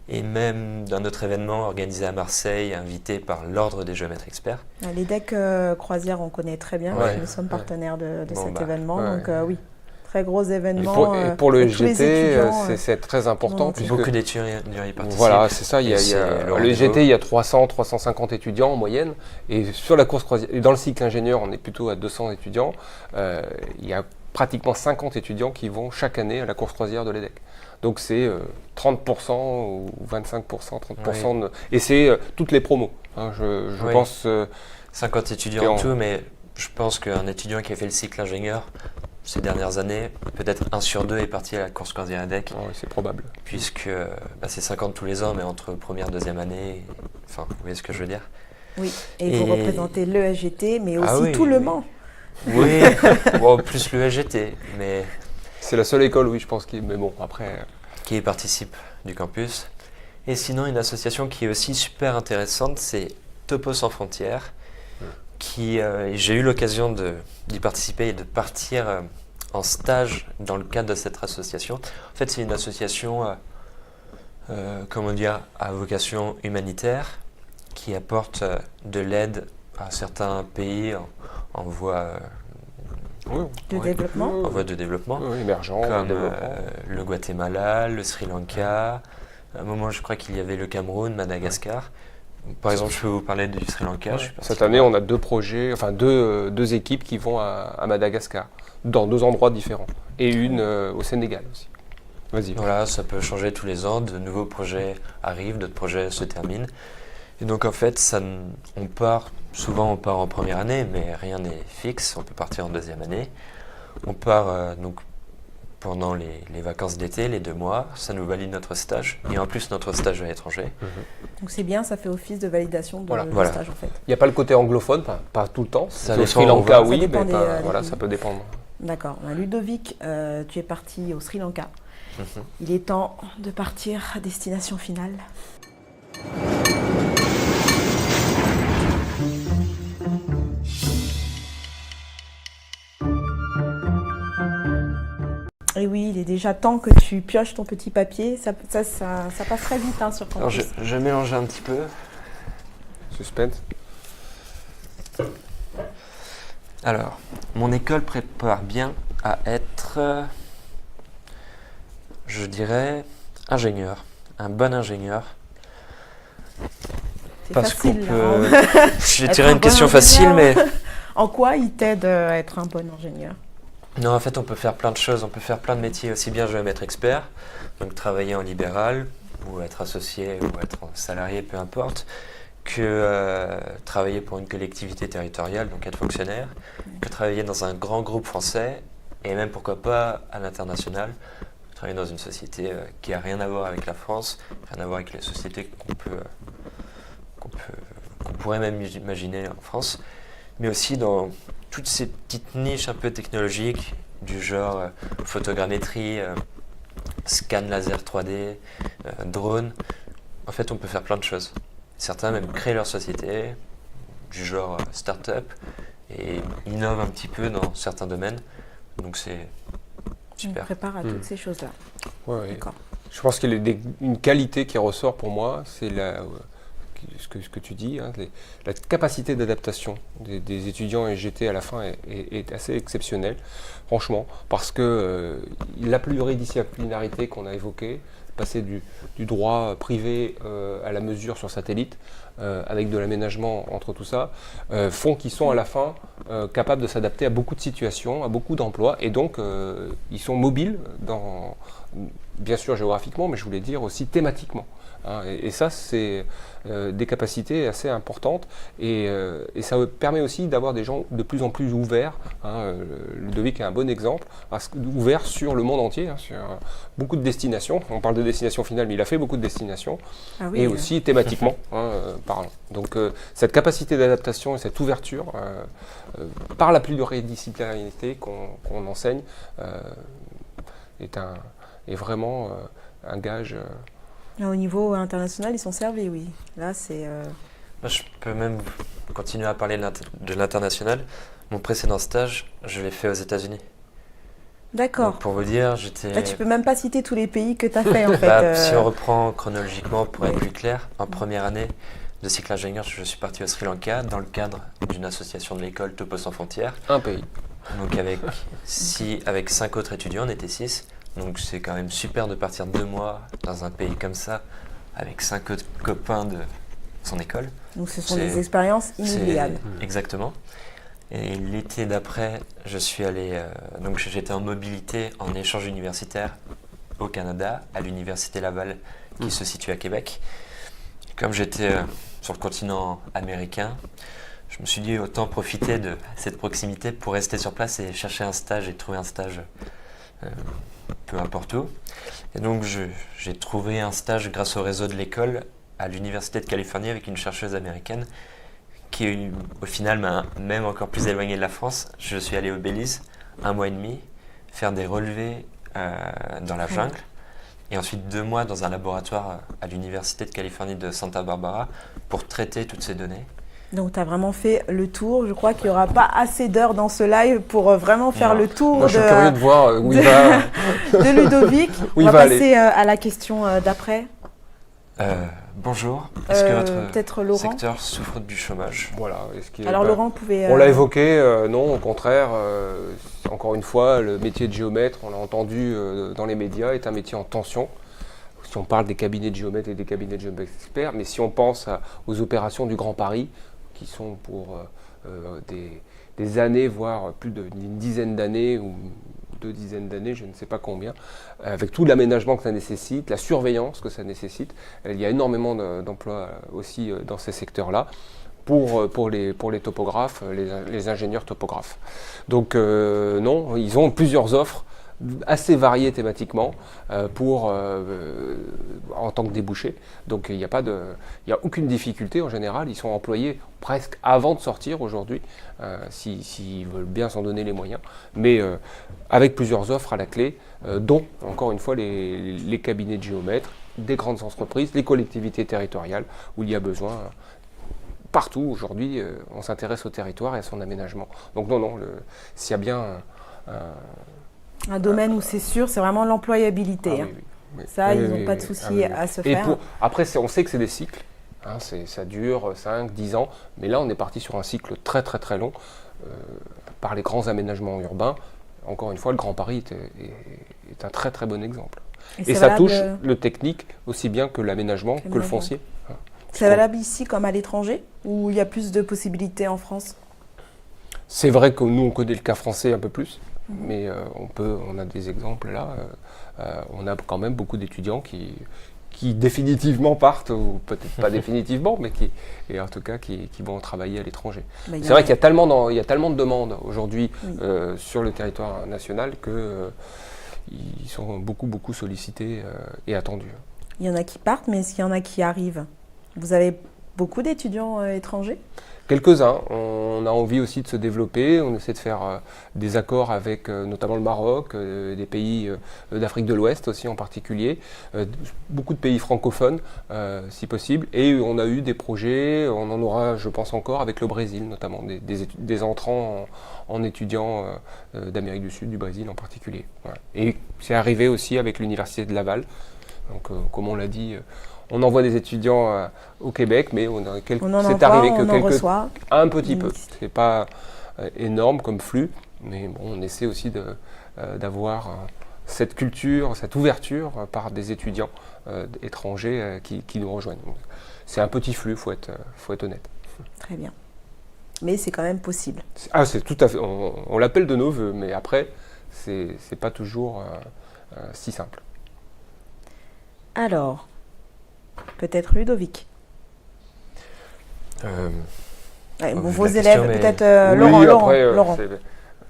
[SPEAKER 3] et même d'un autre événement organisé à Marseille, invité par l'Ordre des géomètres experts.
[SPEAKER 1] Les decks croisières, on connaît très bien.
[SPEAKER 2] Ouais,
[SPEAKER 1] nous sommes partenaires de
[SPEAKER 3] Bon,
[SPEAKER 1] cet
[SPEAKER 3] bah,
[SPEAKER 1] événement.
[SPEAKER 2] ouais.
[SPEAKER 1] Donc oui, très gros
[SPEAKER 2] Et
[SPEAKER 1] événement.
[SPEAKER 2] pour le
[SPEAKER 1] avec tous les
[SPEAKER 2] GT,
[SPEAKER 1] étudiants,
[SPEAKER 2] c'est très important.
[SPEAKER 1] monde
[SPEAKER 2] puisque-
[SPEAKER 3] Beaucoup d'étudiants y participent.
[SPEAKER 2] Voilà, c'est ça.
[SPEAKER 3] Et c'est le
[SPEAKER 2] Le
[SPEAKER 3] rendez-vous.
[SPEAKER 2] GT, il y a 300, 350 étudiants en moyenne. Et sur la course croisière, et dans le cycle ingénieur, on est plutôt à 200 étudiants. Il y a pratiquement 50 étudiants qui vont chaque année à la course croisière de l'EDEC. Donc c'est 30% ou 25%, 30%. Et c'est toutes les promos. Hein, je
[SPEAKER 3] Oui.
[SPEAKER 2] pense.
[SPEAKER 3] 50 étudiants en tout, mais je pense qu'un étudiant qui a fait le cycle ingénieur ces dernières années, peut-être 1 sur 2 est parti à la course croisière à deck,
[SPEAKER 2] Ouais, c'est probable.
[SPEAKER 3] puisque c'est 50 tous les ans, mais entre première et deuxième année, enfin, vous voyez ce que je veux dire.
[SPEAKER 1] Oui, et vous
[SPEAKER 3] Et-
[SPEAKER 1] représentez le SGT, mais aussi
[SPEAKER 3] Ah oui,
[SPEAKER 1] tout le
[SPEAKER 3] oui.
[SPEAKER 1] Mans.
[SPEAKER 3] Oui, bon, plus le SGT, mais
[SPEAKER 2] C'est la seule école, oui, je pense. Mais bon, après.
[SPEAKER 3] qui y participe du campus. Et sinon, une association qui est aussi super intéressante, c'est Topo Sans Frontières, qui j'ai eu l'occasion d'y participer et de partir en stage dans le cadre de cette association. En fait, c'est une association, comment dire, à vocation humanitaire, qui apporte de l'aide à certains pays en voie,
[SPEAKER 2] Oui,
[SPEAKER 1] De
[SPEAKER 2] ouais.
[SPEAKER 1] développement.
[SPEAKER 2] Oui,
[SPEAKER 3] en voie de développement.
[SPEAKER 2] oui, émergent,
[SPEAKER 3] Comme
[SPEAKER 2] développement.
[SPEAKER 3] le Guatemala, le Sri Lanka. À un moment, je crois qu'il y avait le Cameroun, Madagascar. Par exemple, je peux vous parler du Sri Lanka.
[SPEAKER 2] Ouais.
[SPEAKER 3] Je suis parti
[SPEAKER 2] Cette année, on a 2 projets, enfin deux équipes qui vont à Madagascar, dans 2 endroits différents, et une au Sénégal aussi. Vas-y.
[SPEAKER 3] Voilà, ça peut changer tous les ans. De nouveaux projets arrivent, d'autres projets se terminent. Et donc, en fait, souvent on part en première année, mais rien n'est fixe. On peut partir en deuxième année. On part donc pendant les vacances d'été, les 2 mois. Ça nous valide notre stage. Et en plus, notre stage à l'étranger.
[SPEAKER 1] Donc c'est bien, ça fait office de validation de
[SPEAKER 2] Voilà.
[SPEAKER 1] du
[SPEAKER 3] Voilà.
[SPEAKER 1] stage en fait.
[SPEAKER 2] Il n'y a pas le côté anglophone, pas tout le temps.
[SPEAKER 3] Ça
[SPEAKER 2] Au
[SPEAKER 3] dépend,
[SPEAKER 2] Sri
[SPEAKER 3] on
[SPEAKER 2] Lanka,
[SPEAKER 3] voit.
[SPEAKER 2] oui,
[SPEAKER 1] Ça dépend
[SPEAKER 2] mais
[SPEAKER 1] des,
[SPEAKER 2] pas,
[SPEAKER 1] des
[SPEAKER 2] voilà,
[SPEAKER 1] pays.
[SPEAKER 2] ça peut dépendre.
[SPEAKER 1] D'accord. Ludovic, tu es parti au Sri Lanka.
[SPEAKER 3] Mhm.
[SPEAKER 1] Il est temps de partir à destination finale. Et oui, il est déjà temps que tu pioches ton petit papier. Ça passe très vite sur
[SPEAKER 3] Alors,
[SPEAKER 1] campus.
[SPEAKER 3] je vais mélanger un petit peu.
[SPEAKER 2] Suspense.
[SPEAKER 3] Alors, mon école prépare bien à être, je dirais, ingénieur. Un bon ingénieur.
[SPEAKER 1] C'est
[SPEAKER 3] Parce qu'on
[SPEAKER 1] facile.
[SPEAKER 3] peut...
[SPEAKER 1] là, hein.
[SPEAKER 3] J'ai
[SPEAKER 1] Être
[SPEAKER 3] tiré
[SPEAKER 1] un
[SPEAKER 3] une
[SPEAKER 1] bon
[SPEAKER 3] question facile, mais...
[SPEAKER 1] ingénieur. En quoi il t'aide à être un bon ingénieur?
[SPEAKER 3] Non, en fait, on peut faire plein de choses. On peut faire plein de métiers, aussi bien géomètre expert, donc travailler en libéral, ou être associé, ou être salarié, peu importe, que travailler pour une collectivité territoriale, donc être fonctionnaire, que travailler dans un grand groupe français, et même pourquoi pas à l'international, travailler dans une société qui n'a rien à voir avec la France, rien à voir avec les sociétés qu'on pourrait même imaginer en France, mais aussi dans toutes ces petites niches un peu technologiques, du genre photogrammétrie, scan laser 3D, drone. En fait, on peut faire plein de choses. Certains même créent leur société, du genre start-up, et innovent un petit peu dans certains domaines. Donc c'est
[SPEAKER 1] On
[SPEAKER 3] super.
[SPEAKER 1] prépare à toutes ces choses-là.
[SPEAKER 2] Ouais, ouais.
[SPEAKER 1] D'accord.
[SPEAKER 2] Je pense qu'il y a une qualité qui ressort pour moi, c'est ce que tu dis, hein, la capacité d'adaptation des étudiants SGT à la fin est assez exceptionnelle, franchement, parce que la pluridisciplinarité qu'on a évoquée, passer du droit privé à la mesure sur satellite, avec de l'aménagement entre tout ça, font qu'ils sont à la fin capables de s'adapter à beaucoup de situations, à beaucoup d'emplois, et donc ils sont mobiles, bien sûr géographiquement, mais je voulais dire aussi thématiquement. Hein, et ça, c'est des capacités assez importantes, et ça permet aussi d'avoir des gens de plus en plus ouverts. Hein, Ludovic est un bon exemple, ouverts sur le monde entier, hein, sur beaucoup de destinations. On parle de destination finale, mais il a fait beaucoup de destinations,
[SPEAKER 1] Ah oui,
[SPEAKER 2] et aussi thématiquement parlant. Donc cette capacité d'adaptation et cette ouverture, par la pluridisciplinarité qu'on enseigne, est vraiment un gage.
[SPEAKER 1] Au niveau international, ils sont servis, oui. Là, c'est
[SPEAKER 3] Moi, je peux même continuer à parler de l'international. Mon précédent stage, je l'ai fait aux États-Unis.
[SPEAKER 1] D'accord.
[SPEAKER 3] Donc, pour vous dire, j'étais.
[SPEAKER 1] Là, tu peux même pas citer tous les pays que tu as fait en fait.
[SPEAKER 3] Bah, si on reprend chronologiquement pour être
[SPEAKER 1] Oui.
[SPEAKER 3] plus clair, en première année de cycle ingénieur, je suis parti au Sri Lanka dans le cadre d'une association de l'école Topo Sans Frontières.
[SPEAKER 2] Un pays.
[SPEAKER 3] Donc avec 5 autres étudiants, on était 6. Donc c'est quand même super de partir 2 mois dans un pays comme ça avec 5 autres copains de son école.
[SPEAKER 1] Donc ce sont
[SPEAKER 3] C'est-
[SPEAKER 1] des expériences inoubliables.
[SPEAKER 3] Exactement. Et l'été d'après, je suis allé, donc j'étais en mobilité, en échange universitaire au Canada, à l'université Laval, qui se situe à Québec. Comme j'étais sur le continent américain, je me suis dit autant profiter de cette proximité pour rester sur place et chercher un stage et trouver un stage peu importe où. Et donc j'ai trouvé un stage grâce au réseau de l'école à l'université de Californie avec une chercheuse américaine qui au final m'a même encore plus éloigné de la France. Je suis allé au Belize 1 mois et demi faire des relevés dans la jungle et ensuite 2 mois dans un laboratoire à l'université de Californie de Santa Barbara pour traiter toutes ces données.
[SPEAKER 1] Donc tu as vraiment fait le tour. Je crois qu'il n'y aura pas assez d'heures dans ce live pour vraiment faire
[SPEAKER 3] Non.
[SPEAKER 1] le tour
[SPEAKER 2] Moi, je suis curieux de voir où il va.
[SPEAKER 1] de Ludovic.
[SPEAKER 2] Où
[SPEAKER 1] On
[SPEAKER 2] il
[SPEAKER 1] va
[SPEAKER 2] va
[SPEAKER 1] passer à la question d'après.
[SPEAKER 3] Bonjour, est-ce que votre
[SPEAKER 1] Peut-être Laurent.
[SPEAKER 3] secteur souffre du chômage?
[SPEAKER 2] Voilà. Est-ce qu'il-
[SPEAKER 1] Alors
[SPEAKER 2] bah,
[SPEAKER 1] Laurent pouvait.
[SPEAKER 2] On l'a évoqué, non, au contraire, encore une fois, le métier de géomètre, on l'a entendu dans les médias, est un métier en tension. Si on parle des cabinets de géomètres et des cabinets de géomètres experts, mais si on pense aux opérations du Grand Paris, qui sont pour des années, voire plus d'une dizaine d'années, ou 2 dizaines d'années, je ne sais pas combien, avec tout l'aménagement que ça nécessite, la surveillance que ça nécessite, il y a énormément d'emplois aussi dans ces secteurs-là. Pour les topographes, les ingénieurs topographes. Donc non, ils ont plusieurs offres assez variées thématiquement en tant que débouchés. Donc il n'y a aucune difficulté en général. Ils sont employés presque avant de sortir aujourd'hui, s'ils veulent bien s'en donner les moyens. Mais avec plusieurs offres à la clé, dont encore une fois les cabinets de géomètres, des grandes entreprises, les collectivités territoriales où il y a besoin. Partout aujourd'hui, on s'intéresse au territoire et à son aménagement. Donc non, s'il y a bien
[SPEAKER 1] Un domaine où c'est sûr, c'est vraiment l'employabilité.
[SPEAKER 2] ah
[SPEAKER 1] hein.
[SPEAKER 2] oui.
[SPEAKER 1] Ça,
[SPEAKER 2] Oui,
[SPEAKER 1] ils
[SPEAKER 2] oui,
[SPEAKER 1] n'ont
[SPEAKER 2] oui,
[SPEAKER 1] pas de
[SPEAKER 2] oui.
[SPEAKER 1] souci
[SPEAKER 2] Ah oui, oui.
[SPEAKER 1] à se
[SPEAKER 2] Et
[SPEAKER 1] faire.
[SPEAKER 2] après, on sait que c'est des cycles. Hein, ça dure 5, 10 ans. Mais là, on est parti sur un cycle très très très long par les grands aménagements urbains. Encore une fois, le Grand Paris est un très très bon exemple. Et
[SPEAKER 1] c'est
[SPEAKER 2] ça
[SPEAKER 1] valable,
[SPEAKER 2] touche le technique aussi bien que l'aménagement, que le
[SPEAKER 1] l'aménagement.
[SPEAKER 2] foncier.
[SPEAKER 1] C'est valable ici comme à l'étranger ou il y a plus de possibilités en France?
[SPEAKER 2] C'est vrai que nous, on connaît le cas français un peu plus, mais on a des exemples là. On a quand même beaucoup d'étudiants qui définitivement partent, ou peut-être pas définitivement, mais et en tout cas qui vont travailler à l'étranger.
[SPEAKER 1] Bah, il y
[SPEAKER 2] C'est
[SPEAKER 1] en
[SPEAKER 2] vrai
[SPEAKER 1] a-
[SPEAKER 2] qu'il y a tellement de demandes aujourd'hui
[SPEAKER 1] Oui.
[SPEAKER 2] sur le territoire national que ils sont beaucoup sollicités et attendus.
[SPEAKER 1] Il y en a qui partent, mais est-ce qu'il y en a qui arrivent? Vous avez beaucoup d'étudiants étrangers?
[SPEAKER 2] Quelques-uns. On a envie aussi de se développer. On essaie de faire des accords avec notamment le Maroc, des pays d'Afrique de l'Ouest aussi en particulier, beaucoup de pays francophones si possible. Et on a eu des projets, on en aura je pense encore avec le Brésil notamment, des entrants en étudiants d'Amérique du Sud, du Brésil en particulier. Voilà. Et c'est arrivé aussi avec l'Université de Laval. Donc comme on l'a dit, on envoie des étudiants au Québec, mais
[SPEAKER 1] On en
[SPEAKER 2] c'est
[SPEAKER 1] envoie,
[SPEAKER 2] arrivé que
[SPEAKER 1] on en reçoit.
[SPEAKER 2] un petit peu.
[SPEAKER 1] Mixte.
[SPEAKER 2] C'est pas énorme comme flux, mais bon, on essaie aussi d'avoir cette culture, cette ouverture par des étudiants étrangers qui nous rejoignent. Donc, c'est un petit flux, faut être honnête.
[SPEAKER 1] Très bien. Mais c'est quand même possible.
[SPEAKER 2] C'est tout à fait. On l'appelle de nos voeux, mais après, c'est pas toujours si simple.
[SPEAKER 1] Alors, peut-être Ludovic. Ouais,
[SPEAKER 3] Au
[SPEAKER 1] bon,
[SPEAKER 3] vu de
[SPEAKER 1] vos
[SPEAKER 3] la
[SPEAKER 1] élèves,
[SPEAKER 3] question, mais-
[SPEAKER 1] peut-être
[SPEAKER 2] Oui,
[SPEAKER 1] Laurent.
[SPEAKER 2] après,
[SPEAKER 1] Laurent.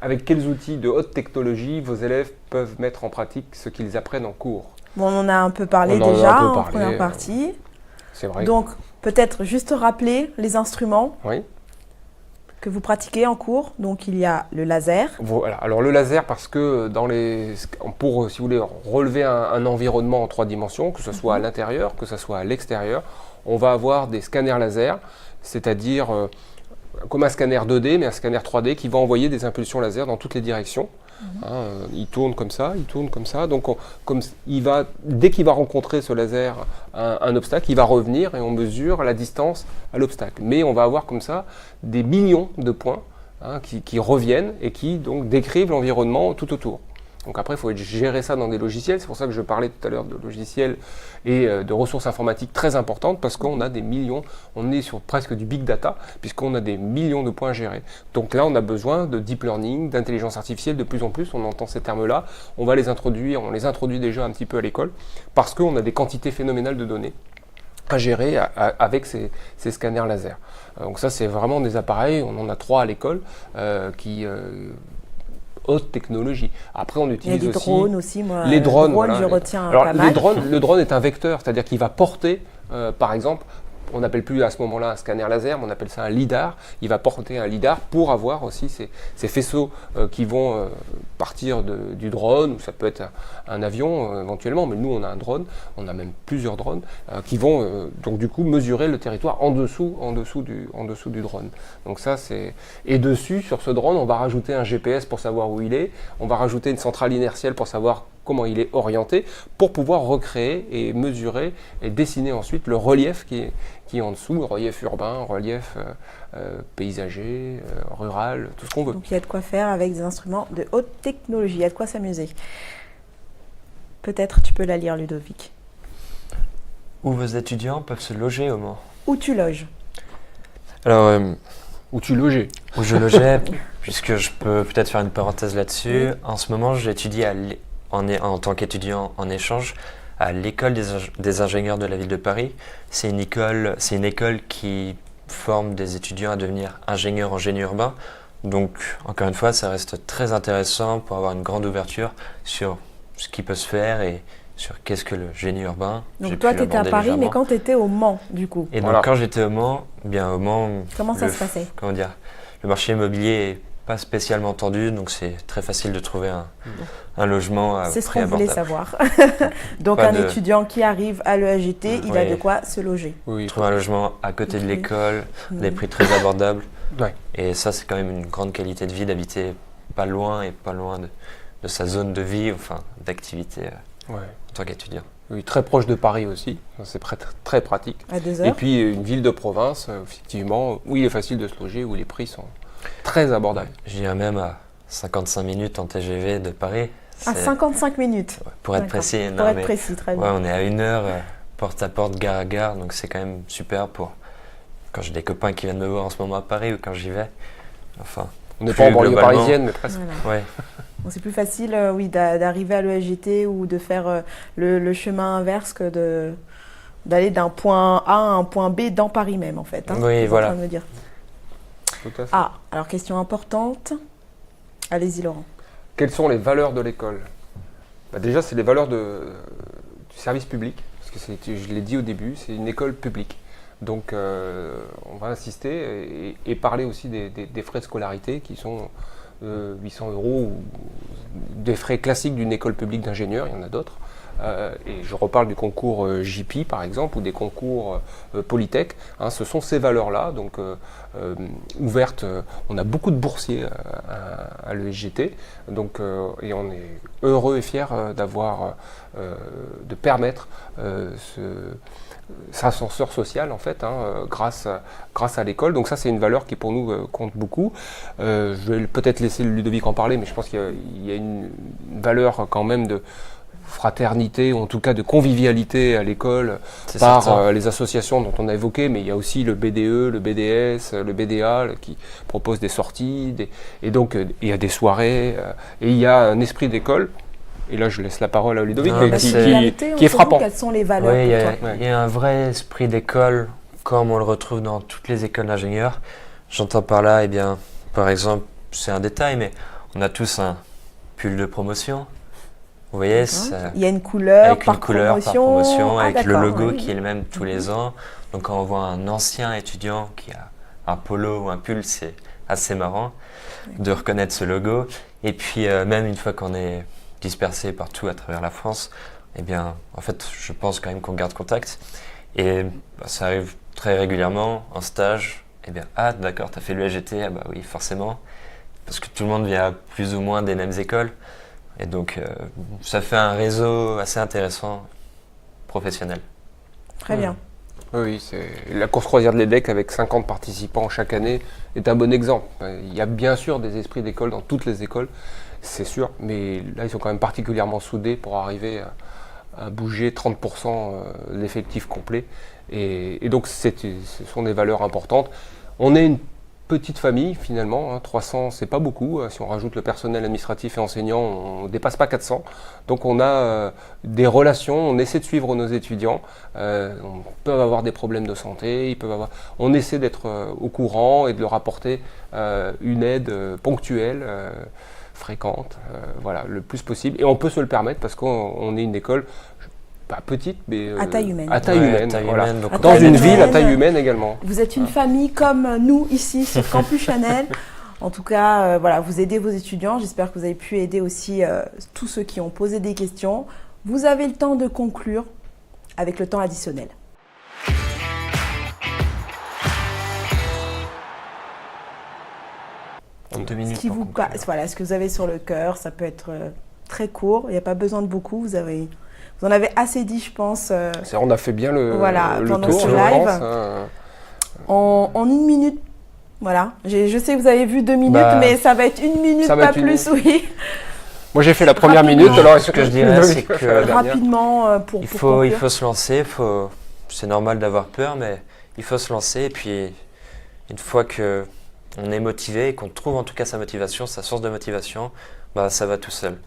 [SPEAKER 2] avec quels outils de haute technologie vos élèves peuvent mettre en pratique ce qu'ils apprennent en cours?
[SPEAKER 1] Bon, on en a un peu parlé
[SPEAKER 2] On en a
[SPEAKER 1] déjà
[SPEAKER 2] un peu
[SPEAKER 1] en
[SPEAKER 2] parlé,
[SPEAKER 1] première partie.
[SPEAKER 2] C'est vrai.
[SPEAKER 1] Donc, peut-être juste rappeler les instruments
[SPEAKER 2] Oui.
[SPEAKER 1] que vous pratiquez en cours. Donc, il y a le laser.
[SPEAKER 2] Voilà. Alors le laser, parce que pour, si vous voulez, relever un environnement en 3 dimensions, que ce soit à l'intérieur, que ce soit à l'extérieur, on va avoir des scanners laser, c'est-à-dire comme un scanner 2D, mais un scanner 3D qui va envoyer des impulsions laser dans toutes les directions. Il tourne comme ça, il tourne comme ça. Donc, dès qu'il va rencontrer ce laser un obstacle, il va revenir et on mesure la distance à l'obstacle. Mais on va avoir comme ça des millions de points qui reviennent et qui donc décrivent l'environnement tout autour. Donc après, il faut gérer ça dans des logiciels. C'est pour ça que je parlais tout à l'heure de logiciels et de ressources informatiques très importantes, parce qu'on a des millions, on est sur presque du big data, puisqu'on a des millions de points gérés. Donc là, on a besoin de deep learning, d'intelligence artificielle de plus en plus, on entend ces termes-là, on va les introduire, on les introduit déjà un petit peu à l'école, parce qu'on a des quantités phénoménales de données à gérer avec ces scanners laser. Donc ça, c'est vraiment des appareils, on en a 3 à l'école, haute technologie. Après, on utilise
[SPEAKER 1] aussi
[SPEAKER 2] drones
[SPEAKER 1] aussi. Moi,
[SPEAKER 2] les drones,
[SPEAKER 1] je retiens
[SPEAKER 2] alors,
[SPEAKER 1] pas mal.
[SPEAKER 2] Le drone est un vecteur, c'est-à-dire qu'il va porter, par exemple, on n'appelle plus à ce moment-là un scanner laser, mais on appelle ça un lidar. Il va porter un lidar pour avoir aussi ces faisceaux qui vont partir du drone, ou ça peut être un avion éventuellement, mais nous on a un drone, on a même plusieurs drones qui vont donc du coup mesurer le territoire en dessous du drone. Donc ça c'est... Et dessus, sur ce drone, on va rajouter un GPS pour savoir où il est, on va rajouter une centrale inertielle pour savoir comment il est orienté, pour pouvoir recréer et mesurer et dessiner ensuite le relief qui est en dessous, relief urbain, relief paysager, rural, tout ce qu'on veut.
[SPEAKER 1] Donc il y a de quoi faire avec des instruments de haute technologie, il y a de quoi s'amuser. Peut-être tu peux la lire, Ludovic.
[SPEAKER 3] Où vos étudiants peuvent se loger au Mans?
[SPEAKER 1] Où tu loges?
[SPEAKER 3] Alors,
[SPEAKER 2] où tu logeais?
[SPEAKER 3] Où je logeais, puisque je peux peut-être faire une parenthèse là-dessus. En ce moment, j'étudie en tant qu'étudiant en échange à l'école des ingénieurs de la ville de Paris. C'est une école qui forme des étudiants à devenir ingénieurs en génie urbain. Donc, encore une fois, ça reste très intéressant pour avoir une grande ouverture sur ce qui peut se faire et sur qu'est-ce que le génie urbain.
[SPEAKER 1] Donc toi, tu étais à Paris, mais quand tu étais au Mans, du coup.
[SPEAKER 3] Et donc, quand j'étais au Mans,
[SPEAKER 1] comment ça se passait?
[SPEAKER 3] Comment dire, le marché immobilier est pas spécialement tendu, donc c'est très facile de trouver un logement à prix abordable.
[SPEAKER 1] C'est ce qu'on voulait savoir. Donc étudiant qui arrive à l'EAGT, il a de quoi se loger.
[SPEAKER 3] Oui, trouver un logement à côté de l'école, des prix très abordables. Et ça, c'est quand même une grande qualité de vie d'habiter pas loin de sa zone de vie, enfin d'activité en tant qu'étudiant.
[SPEAKER 2] Oui, très proche de Paris aussi, c'est très pratique.
[SPEAKER 1] À 2 heures.
[SPEAKER 2] Et puis une ville de province, effectivement, où il est facile de se loger, où les prix sont très abordables.
[SPEAKER 3] Je dirais même à 55 minutes en TGV de Paris.
[SPEAKER 1] À 55 minutes.
[SPEAKER 3] Pour être précis.
[SPEAKER 1] Pour être précis, très bien.
[SPEAKER 3] On est à 1 heure, porte à porte, gare à gare, donc c'est quand même super pour quand j'ai des copains qui viennent me voir en ce moment à Paris ou quand j'y vais. Enfin,
[SPEAKER 2] on n'est pas en banlieue parisienne, mais presque.
[SPEAKER 1] Voilà. Bon, c'est plus facile, d'arriver à l'EAGT ou de faire le chemin inverse que d'aller d'un point A à un point B dans Paris même, en fait.
[SPEAKER 3] Oui, voilà.
[SPEAKER 1] En train de me dire.
[SPEAKER 2] Tout à fait.
[SPEAKER 1] Alors question importante. Allez-y, Laurent.
[SPEAKER 2] Quelles sont les valeurs de l'école? Déjà, c'est les valeurs du service public, parce que je l'ai dit au début, c'est une école publique. Donc, on va insister et parler aussi des frais de scolarité qui sont 800 € ou des frais classiques d'une école publique d'ingénieurs, il y en a d'autres. Et je reparle du concours JP par exemple ou des concours Polytech. Ce sont ces valeurs-là, donc ouvertes. On a beaucoup de boursiers à l'ESGT, donc et on est heureux et fiers de permettre cet ascenseur social en fait, grâce à l'école. Donc ça c'est une valeur qui pour nous compte beaucoup. Je vais peut-être laisser Ludovic en parler, mais je pense qu'il y a une valeur quand même de fraternité, ou en tout cas de convivialité à l'école par les associations dont on a évoqué, mais il y a aussi le BDE, le BDS, le BDA qui proposent des sorties, et donc il y a des soirées, et il y a un esprit d'école. Et là, je laisse la parole à Ludovic, qui est frappant.
[SPEAKER 1] Quelles sont les valeurs pour toi?
[SPEAKER 3] Il y a un vrai esprit d'école, comme on le retrouve dans toutes les écoles d'ingénieurs. J'entends par là, par exemple, c'est un détail, mais on a tous un pull de promotion. Vous voyez,
[SPEAKER 1] il y a une couleur par
[SPEAKER 3] promotion, avec le logo qui est le même tous les ans. Donc quand on voit un ancien étudiant qui a un polo ou un pull, c'est assez marrant de reconnaître ce logo. Et puis même une fois qu'on est dispersé partout à travers la France, en fait, je pense quand même qu'on garde contact. Et ça arrive très régulièrement en stage. Eh bien, ah d'accord, t'as fait l'USGT, ah bah oui, forcément. Parce que tout le monde vient plus ou moins des mêmes écoles. Et donc, ça fait un réseau assez intéressant, professionnel.
[SPEAKER 1] Très bien.
[SPEAKER 2] Oui, la course croisière de l'EDEC avec 50 participants chaque année est un bon exemple. Il y a bien sûr des esprits d'école dans toutes les écoles, c'est sûr, mais là ils sont quand même particulièrement soudés pour arriver à bouger 30% l'effectif complet. Et donc ce sont des valeurs importantes. On est une petite famille finalement, 300 c'est pas beaucoup, si on rajoute le personnel administratif et enseignant on ne dépasse pas 400, donc on a des relations, on essaie de suivre nos étudiants, on peut avoir des problèmes de santé, on essaie d'être au courant et de leur apporter une aide ponctuelle, fréquente, voilà, le plus possible, et on peut se le permettre parce qu'on est une école pas petite, mais
[SPEAKER 1] à taille humaine.
[SPEAKER 2] À taille humaine, voilà.
[SPEAKER 1] À
[SPEAKER 2] Dans
[SPEAKER 1] taille
[SPEAKER 2] une
[SPEAKER 1] humaine.
[SPEAKER 2] ville à taille humaine également.
[SPEAKER 1] Vous êtes une famille comme nous ici sur Campus Chanel. En tout cas, voilà, vous aidez vos étudiants. J'espère que vous avez pu aider aussi tous ceux qui ont posé des questions. Vous avez le temps de conclure avec le temps additionnel.
[SPEAKER 3] En 2 minutes.
[SPEAKER 1] Ce qui vous passe, voilà, ce que vous avez sur le cœur, ça peut être très court. Il n'y a pas besoin de beaucoup. Vous en avez assez dit, je pense.
[SPEAKER 2] On a fait bien le
[SPEAKER 1] pendant
[SPEAKER 2] tour,
[SPEAKER 1] ce
[SPEAKER 2] je
[SPEAKER 1] live.
[SPEAKER 2] pense.
[SPEAKER 1] En 1 minute, voilà. Je sais que vous avez vu 2 minutes, mais ça va être 1 minute, pas plus, oui.
[SPEAKER 2] Moi, j'ai fait la première minute. Alors,
[SPEAKER 3] ce que je dirais, c'est que
[SPEAKER 1] rapidement, pour
[SPEAKER 3] il faut se lancer. C'est normal d'avoir peur, mais il faut se lancer. Et puis, une fois que on est motivé et qu'on trouve en tout cas sa motivation, sa source de motivation, ça va tout seul.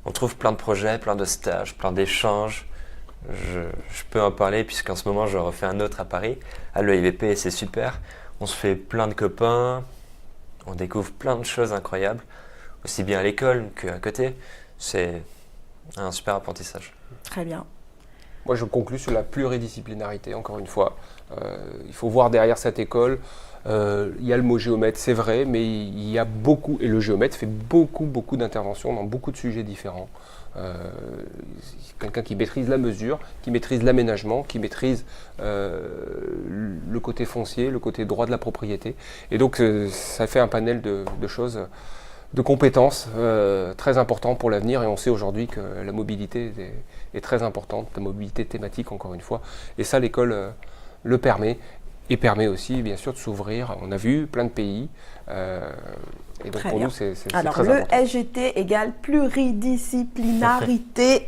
[SPEAKER 3] On trouve plein de projets, plein de stages, plein d'échanges. Je peux en parler puisqu'en ce moment je refais un autre à Paris, à l'EIVP, et c'est super. On se fait plein de copains, on découvre plein de choses incroyables, aussi bien à l'école qu'à côté. C'est un super apprentissage.
[SPEAKER 1] Très bien.
[SPEAKER 2] Moi je conclus sur la pluridisciplinarité, encore une fois. Il faut voir derrière cette école, il y a le mot géomètre, c'est vrai, mais il y a beaucoup, et le géomètre fait beaucoup d'interventions dans beaucoup de sujets différents. Quelqu'un qui maîtrise la mesure, qui maîtrise l'aménagement, qui maîtrise le côté foncier, le côté droit de la propriété. Et donc ça fait un panel de choses, de compétences très importantes pour l'avenir. Et on sait aujourd'hui que la mobilité est très importante, la mobilité thématique encore une fois. Et ça, l'école le permet. Et permet aussi, bien sûr, de s'ouvrir. On a vu plein de pays. Et donc, pour nous, c'est très important.
[SPEAKER 1] Alors, le SGT égale pluridisciplinarité.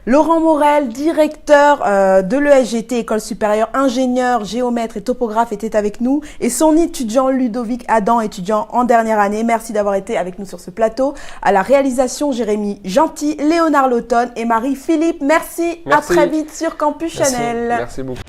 [SPEAKER 1] Laurent Morel, directeur de l'ESGT, École supérieure, ingénieur, géomètre et topographe, était avec nous. Et son étudiant Ludovic Adam, étudiant en dernière année. Merci d'avoir été avec nous sur ce plateau. À la réalisation, Jérémy Gentil, Léonard Lautonne et Marie-Philippe. Merci. À très vite sur Campus Chanel.
[SPEAKER 2] Merci beaucoup.